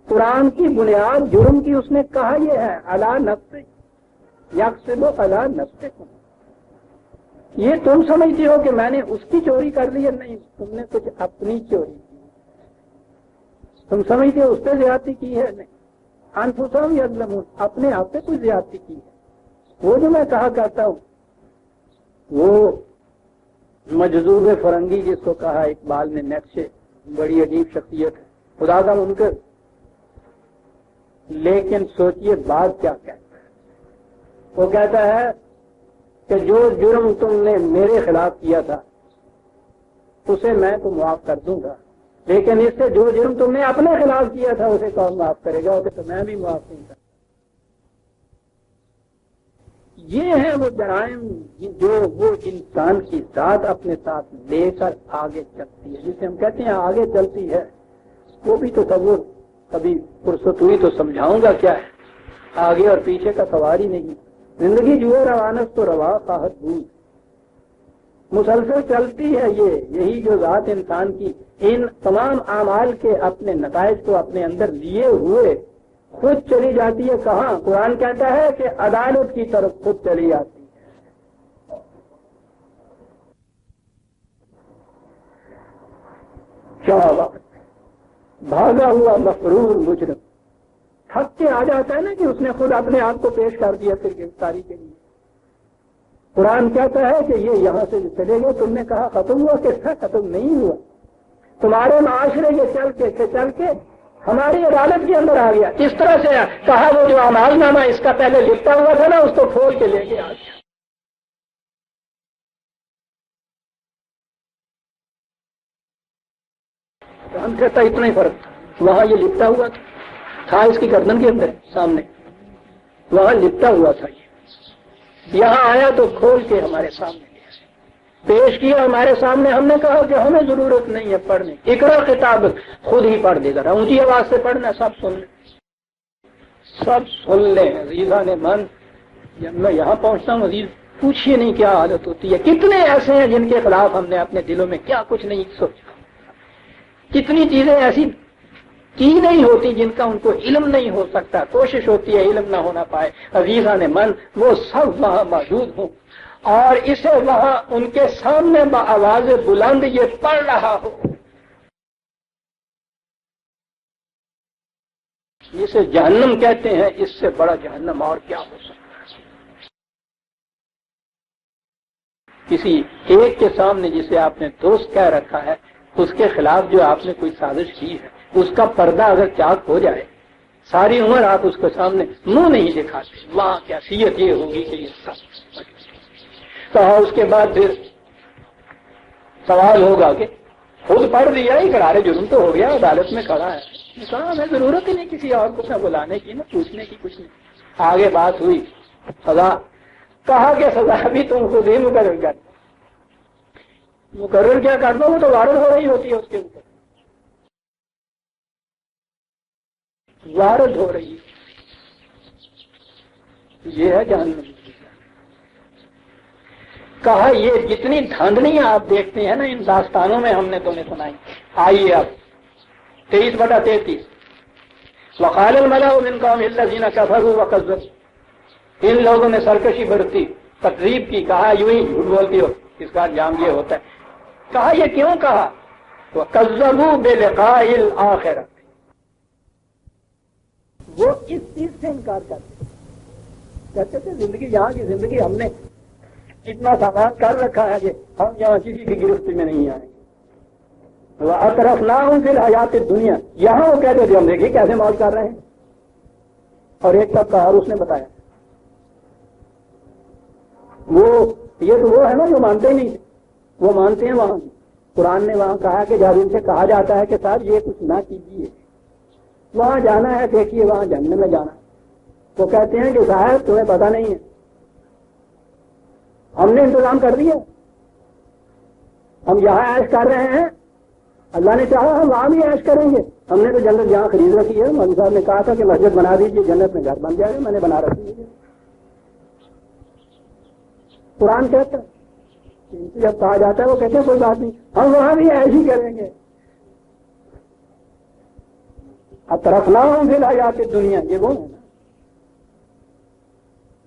قرآن کی بنیاد جرم کی اس نے کہا یہ ہے، علی نفسہ یکسب علی نفسہ. یہ تم سمجھتے ہو کہ میں نے اس کی چوری کر لی ہے، نہیں، تم نے کچھ اپنی چوری کی. تم سمجھتے ہو اس پہ زیادتی کی ہے، نہیں. انفسہم یظلمون، اپنے آپ پہ کچھ زیادتی کی ہے. وہ جو میں کہا کرتا ہوں، وہ مجذوب فرنگی جس کو کہا اقبال نے، نیٹشے، بڑی عجیب شخصیت ہے، خدا کا منکر. لیکن سوچئے بات کیا کہتا ہے. وہ کہتا ہے کہ جو جرم تم نے میرے خلاف کیا تھا اسے میں تو معاف کر دوں گا، لیکن اس سے جو جرم تم نے اپنے خلاف کیا تھا اسے کون معاف کرے گا؟ اسے تو میں بھی معاف نہیں کروں. یہ ہے وہ جرائم جو وہ انسان کی ذات اپنے ساتھ لے کر آگے چلتی ہے، جسے ہم کہتے ہیں آگے چلتی ہے. وہ بھی تو تصور کبھی فرصت ہوئی تو سمجھاؤں گا کیا ہے. آگے اور پیچھے کا سوال ہی نہیں. زندگی جو روانت تو روا خواہت بود، مسلسل چلتی ہے. یہی جو ذات انسان کی ان تمام اعمال کے اپنے نتائج کو اپنے اندر لیے ہوئے خود چلی جاتی ہے. کہاں؟ قرآن کہتا ہے کہ عدالت کی طرف خود چلی جاتی ہے. کیا وقت بھاگا ہوا مفرور مجرم تھک کے آ جاتا ہے نا کہ اس نے خود اپنے آپ کو پیش کر دیا پھر گرفتاری کے لیے. قرآن کہتا ہے کہ یہ یہاں سے چلے گئے، تم نے کہا ختم ہوا، کس کا ختم نہیں ہوا. تمہارے معاشرے کے چل کے ہماری عدالت کے اندر آ گیا. اس طرح سے کہا وہ جو اعمال نامہ اس کا پہلے لکھتا ہوا تھا نا، اس کو کھول کے لے کے آ گیا. تو ہم کہتا اتنا ہی فرق تھا. وہاں یہ لکھتا ہوا تھا اس کی گردن کے اندر سامنے، وہاں لپٹا ہوا تھا. یہاں آیا تو کھول کے ہمارے سامنے پیش کیا ہمارے سامنے. ہم نے کہا کہ ہمیں ضرورت نہیں ہے پڑھنے، اقرا کتاب خود ہی پڑھ دے گا. اونچی آواز سے پڑھنا، سب سن لیں، سب سن لیں. عزیزان من، جب میں یہاں پہنچتا ہوں عزیز، پوچھئے نہیں کیا حالت ہوتی ہے. کتنے ایسے ہیں جن کے خلاف ہم نے اپنے دلوں میں کیا کچھ نہیں سوچا. کتنی چیزیں ایسی کی نہیں ہوتی جن کا ان کو علم نہیں ہو سکتا. کوشش ہوتی ہے علم نہ ہونا پائے. عزیزان من، وہ سب وہاں موجود ہوں اور اسے وہاں ان کے سامنے بآواز بلند یہ پڑھ رہا ہو. جسے جہنم کہتے ہیں، اس سے بڑا جہنم اور کیا ہو سکتا ہے. کسی ایک کے سامنے جسے آپ نے دوست کہہ رکھا ہے، اس کے خلاف جو آپ نے کوئی سازش کی ہے، اس کا پردہ اگر چاک ہو جائے، ساری عمر آپ اس کے سامنے منہ نہیں دکھاتے. وہاں کی حیثیت یہ ہوگی کہ یہ سب کہا. اس کے بعد پھر سوال ہوگا کہ خود پڑھ دیا، اقرار جرم تو ہو گیا، عدالت میں کھڑا ہے، کہا ہمیں ضرورت ہی نہیں کسی اور کو نہ بلانے کی نہ پوچھنے کی، کچھ نہیں۔ آگے بات ہوئی سزا، کہا کہ سزا بھی تم خود ہی مقرر کیا کر دو، وہ تو وارد ہو رہی ہوتی ہے اس کے اوپر، وارد ہو رہی ہے، یہ ہے جہنم۔ کہا یہ جتنی دھاندلیاں آپ دیکھتے ہیں نا ان داستانوں میں، ہم نے تمہیں سنائی، آئیے اب 23/33 وقال الملأ من قوم الذين كفروا وكذبوا، ان لوگوں نے سرکشی برتی، تقریب کی، کہا یوں ہی جھوٹ بولتی ہو، اس کا انجام یہ ہوتا ہے۔ کہا یہ کیوں کہا؟ وَكَذَّبُوا بِلِقَاءِ الْآخِرَةِ، وہ اس چیز سے انکار کرتے کہتے تھے زندگی، یہاں کی زندگی ہم نے اتنا سامان کر رکھا ہے کہ ہم یہاں کسی کی گرفتی میں نہیں آئیں گے۔ وَأَتْرَفْنَاهُمْ فِي الْحَيَاةِ الدُّنْيَا، یہاں وہ کہتے تھے ہم دیکھیے کیسے موج کر رہے ہیں، اور ایک طبقہ اور اس نے بتایا یہ تو وہ ہے نا جو مانتے ہی نہیں تھے، وہ مانتے ہیں۔ وہاں قرآن نے وہاں کہا کہ جب ان سے کہا جاتا ہے کہ صاحب یہ کچھ نہ کیجیے، وہاں جانا ہے، دیکھیے وہاں جنت میں جانا، وہ کہتے ہیں کہ صاحب تمہیں پتہ نہیں ہے، ہم نے انتظام کر دیا، ہم یہاں عیش کر رہے ہیں، اللہ نے چاہا ہم وہاں بھی عیش کریں گے، ہم نے تو جنت یہاں خرید رکھی ہے، مولوی صاحب نے کہا تھا کہ مسجد بنا دیجیے، جنت میں گھر بن جائے گا، میں نے بنا رکھی ہے۔ قرآن کہتا ہے، جب کہا جاتا ہے وہ کہتے ہیں کوئی بات نہیں، ہم وہاں بھی عیش ہی کریں گے۔ اطرفناہم فی الحیاۃ الدنیا، یہ وہ ہے نا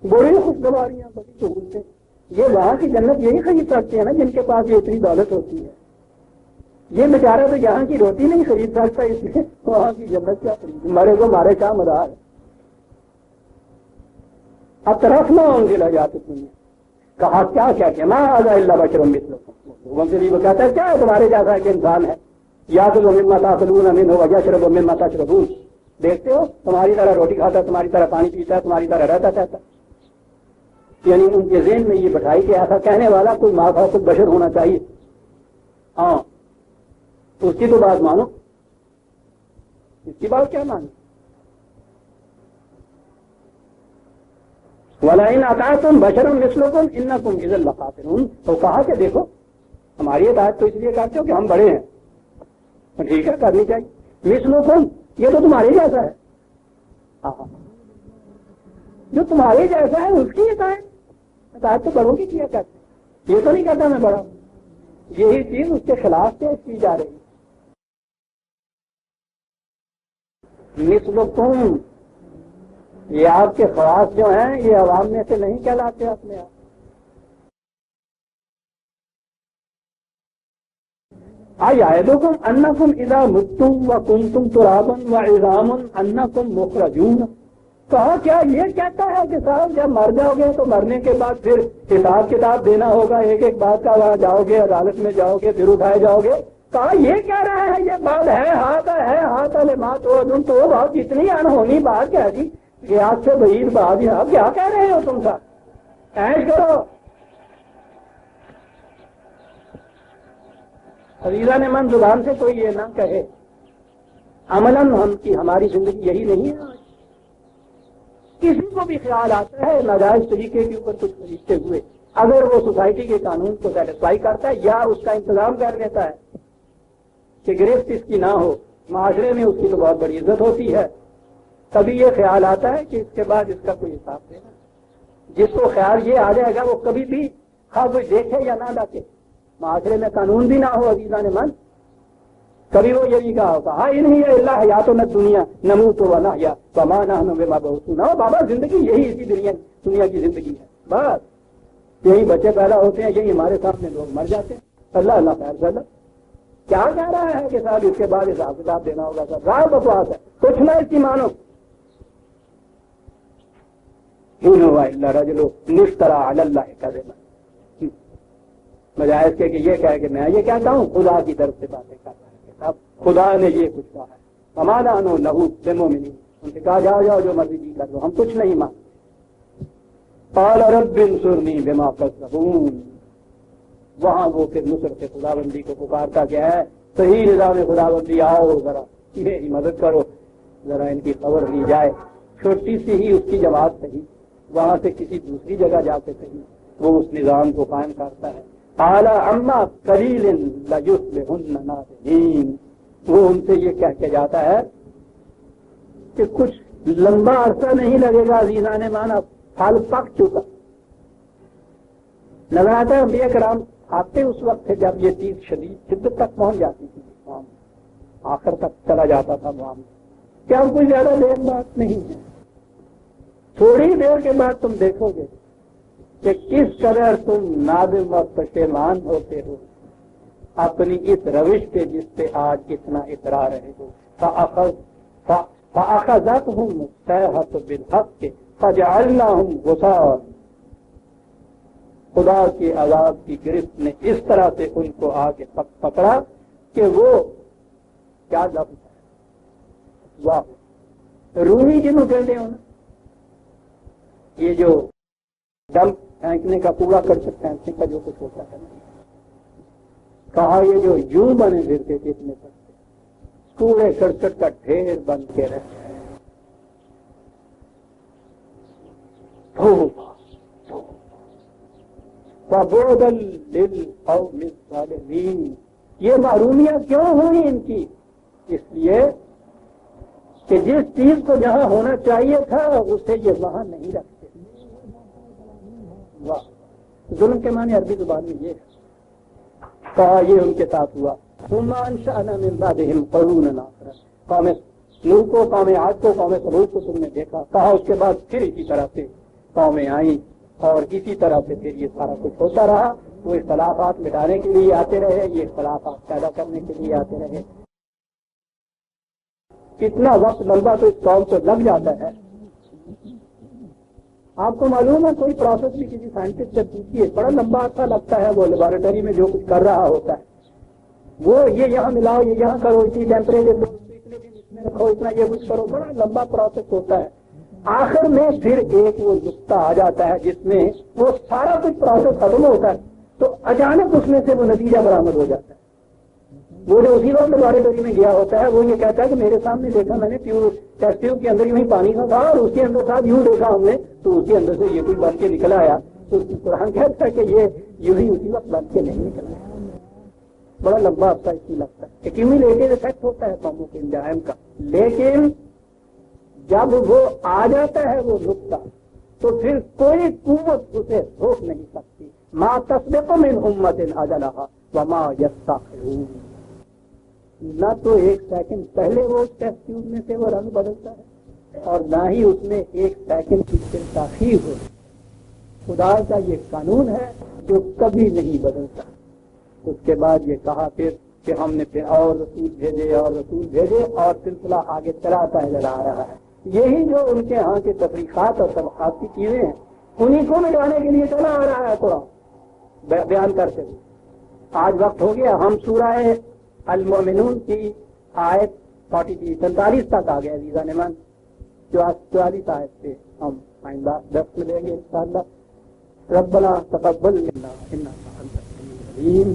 بڑی خوشگواریاں، بڑی سہولتیں، یہ وہاں کی جنت یہی خرید سکتے ہیں نا جن کے پاس یہ اتنی دولت ہوتی ہے، یہ بیچارہ تو یہاں کی روٹی نہیں خرید سکتا، اس لیے وہاں کی جنت کیا خرید، مرے کو مارے کیا مدار ہے۔ اطرفناہم فی الحیاۃ الدنیا، کہا کیا کیا کہ ما ھذا الا بشر مثلکم، لوگوں کے لیے وہ کہتا ہے کیا ہے تمہارے جیسا کہ انسان ہے، یاکل مما تاکلون منہ ویشرب مما تشربون، دیکھتے ہو تمہاری طرح روٹی کھاتا ہے، تمہاری طرح پانی پیتا ہے، تمہاری طرح رہتا کہتا ہے، یعنی ان کے ذہن میں یہ بٹھائی کہ ایسا کہنے والا کوئی مافوق بشر ہونا چاہیے۔ ہاں اس کی تو بات مانو، اس کی بات کیا مانو؟ وَلَئِنْ أَطَعْتُمْ بَشَرًا مِثْلَكُمْ إِنَّكُمْ إِذًا لَخَاسِرُونَ، تو کہا کہ دیکھو ہماری اطاعت تو اس لیے کرتے ہو کہ ہم بڑے ہیں، ٹھیک ہے کرنی چاہیے، مثلکم یہ تو تمہارے جیسا ہے، جو تمہارے جیسا ہے اس کی اطاعت تو بڑوں کی کیا کرتے، یہ تو نہیں کہتا میں بڑا ہوں، یہی چیز اس کے خلاف پیش کی جا رہی ہے۔ مثلکم، یہ آپ کے خواص جو ہیں یہ عوام میں سے نہیں کہلاتے اپنے آپ۔ ایعدکم انکم اذا متم وکنتم ترابا وعظاما انکم مخرجون، کہا کیا یہ کہتا ہے کہ صاحب جب مر جاؤ گے تو مرنے کے بعد پھر حساب کتاب دینا ہوگا، ایک ایک بات کا وہاں جاؤ گے، عدالت میں جاؤ گے، پھر اٹھائے جاؤ گے، کہا یہ کہہ رہا ہے یہ بات ہے ہاتھ لما تو وہ بات اتنی انہونی بات کہہ دی کہ آج سے بعید بات، آپ کیا کہہ رہے ہو تم سب، عیش کرو۔ عزیزان من زبان سے کوئی یہ نہ کہے، عملاً ہماری زندگی یہی نہیں ہے۔ کسی کو بھی خیال آتا ہے ناجائز طریقے کے اوپر کچھ خریدتے ہوئے، اگر وہ سوسائٹی کے قانون کو سیٹسفائی کرتا ہے یا اس کا انتظام کر لیتا ہے کہ گرفت اس کی نہ ہو، معاشرے میں اس کی تو بہت بڑی عزت ہوتی ہے، کبھی یہ خیال آتا ہے کہ اس کے بعد اس کا کوئی حساب دینا، جس کو خیال یہ آ جائے گا وہ کبھی بھی خواہ کوئی دیکھے یا نہ دیکھے، معاشرے میں قانون بھی نہ ہو عزیزان من، کبھی وہ یہی کہا ہوگا ہاں ان ہی اللہ حیاتنا الدنیا نموت ونحیا وما نحن بمبعوثون، بابا زندگی یہی اسی دنیا کی زندگی ہے، بس یہی بچے پیدا ہوتے ہیں، یہی ہمارے سامنے لوگ مر جاتے ہیں، اللہ اللہ خیر صلی کیا کہہ رہا ہے کہ صاحب اس کے بعد حساب کتاب دینا ہوگا، سر راہ بکواس ہے، کچھ نہ اس کی مانو۔ ان ہوا الا رجل افترى علی اللہ کذبا، بجائے اس کے کہ یہ کہہ کہ میں یہ کہتا ہوں، خدا کی طرف سے باتیں کر رہا ہے کہ اب خدا نے یہ کچھ کہا ہے، وما نحن له بمؤمنین، ان سے کہا جاؤ جو مرضی کی کر دو، ہم کچھ نہیں مانتے۔ قال رب انصرنی بما کذبون، وہاں وہ پھر نصرت خدا بندی کو پکارتا کیا ہے صحیح نظام خداوندی آؤ ذرا میری مدد کرو، ذرا ان کی خبر لی جائے، چھوٹی سی ہی اس کی جماعت صحیح، وہاں سے کسی دوسری جگہ جا کے صحیح وہ اس نظام کو قائم کرتا ہے۔ اعلیٰ عما قلیل لیصبحن نادمین، وہ ان سے یہ کہہ کے جاتا ہے کہ کچھ لمبا عرصہ نہیں لگے گا عزیزان مانا، پھل پک چکا۔ نظر آتا ہے انبیاء کرام آتے اس وقت تھے جب یہ چیز شدید شدت تک پہنچ جاتی تھی، آخر تک چلا جاتا تھا معاملہ۔ کیا کوئی زیادہ دیر بات نہیں ہے، تھوڑی دیر کے بعد تم دیکھو گے کہ کس قدر تم نادم اور پشیمان ہوتے ہو اپنی اس روش پہ جس پہ آج اتنا اترا رہے ہو۔ فَأَخَذَتْهُمُ الصَّيْحَةُ بِالْحَقِّ فَجَعَلْنَاهُمْ غُثَاءً، خدا کے عذاب کی گرفت نے اس طرح سے ان کو آگے پکڑا کہ وہ کیا لفظ ہے، واہ، رومی جنہوں کہتے ہیں یہ جو ڈمپ پھینکنے کا کوڑا کرکٹ پھینکنے کا جو کچھ ہوتا ہے، کہا یہ جو یوں بنے پھرتے تھے اتنے سکتے کوڑے کرکٹ کا ڈھیر بن کے رہتے ہیں۔ فَبُعْدًا لِلْقَوْمِ الظَّالِمِينَ، یہ محرومیاں کیوں ہوئی ان کی؟ اس لیے کہ جس چیز کو جہاں ہونا چاہیے تھا اسے یہ وہاں نہیں رکھتے۔ واہ، ظلم کے معنی عربی زبان میں یہ ہے، کہا یہ ان کے ساتھ ہوا۔ ثُمَّ أَنشَأْنَا مِن بَعْدِهِمْ قَرُونًا آخَرَ، قوم نوح کو، قوم عاد کو، قوم ثمود کو تم نے دیکھا، کہا اس کے بعد پھر اسی طرح سے قومیں آئیں اور اسی طرح سے پھر یہ سارا کچھ ہوتا رہا۔ وہ اختلافات مٹانے کے لیے آتے رہے، یہ اختلافات پیدا کرنے کے لیے آتے رہے۔ کتنا وقت لمبا تو اس قوم کو لگ جاتا ہے۔ آپ کو معلوم ہے کوئی پروسیس بھی کسی سائنٹسٹ سے پوچھیے، بڑا لمبا عرصہ لگتا ہے، وہ لیبارٹری میں جو کچھ کر رہا ہوتا ہے، وہ یہ یہاں ملاؤ، یہ یہاں کرو، اسی ٹیمپریچر دو، اتنے دن اس میں رکھو، اتنا یہ کچھ کرو، بڑا لمبا پروسیس ہوتا ہے۔ آخر میں پھر ایک وہ نقطہ آ جاتا ہے جس میں وہ سارا کچھ پروسیس ختم ہوتا ہے، تو اچانک اس میں سے وہ نتیجہ برآمد ہو جاتا ہے۔ وہ جو اسی وقت لیبارٹری میں گیا ہوتا ہے وہ یہ کہتا ہے کہ میرے سامنے دیکھا میں نے ٹیسٹ ٹیوب کے اندر یوں ہی پانی کا تھا اور اس کے اندر ساتھ یوں دیکھا ہم نے تو اس کے اندر سے یہ کوئی بن کے نکل آیا، تو قرآن کہتا ہے کہ یہ یوں ہی اسی وقت بن کے نہیں نکل آیا۔ بڑا لمبا عرصہ اس کی لگتا ہے، ایکیومولیٹڈ افیکٹ ہوتا ہے قوموں کے انجام کا، لیکن جب وہ آ جاتا ہے وہ نقطہ تو پھر کوئی قوت اسے روک نہیں سکتی۔ ما تسبق من امت اجلها وما یستأخرون، نہ تو ایک سیکنڈ پہلے وہ ٹیسٹ ٹیوب میں سے وہ رنگ بدلتا ہے اور نہ ہی اس میں ایک سیکنڈ کی تاخیر ہو۔ خدا کا یہ قانون ہے جو کبھی نہیں بدلتا۔ اس کے بعد یہ کہا پھر کہ ہم نے پھر اور رسول بھیجے اور رسول بھیجے اور سلسلہ آگے چلاتا نظر آ رہا ہے۔ یہی جو ان کے ہاں کے تفریقات اور طبقات کی چیزیں ہیں انہیں کو مٹانے کے لیے چلا آ رہا ہے قرآن بیان کرتے ہوئے۔ آج وقت ہو گیا، ہم سورہ المؤمنون کی آیت 45 تک آ گئے عزیزان من، 44 آیت سے ہم آئندہ درس میں لیں گے انشاءاللہ۔ ربنا تقبل منا انک انت السمیع العلیم۔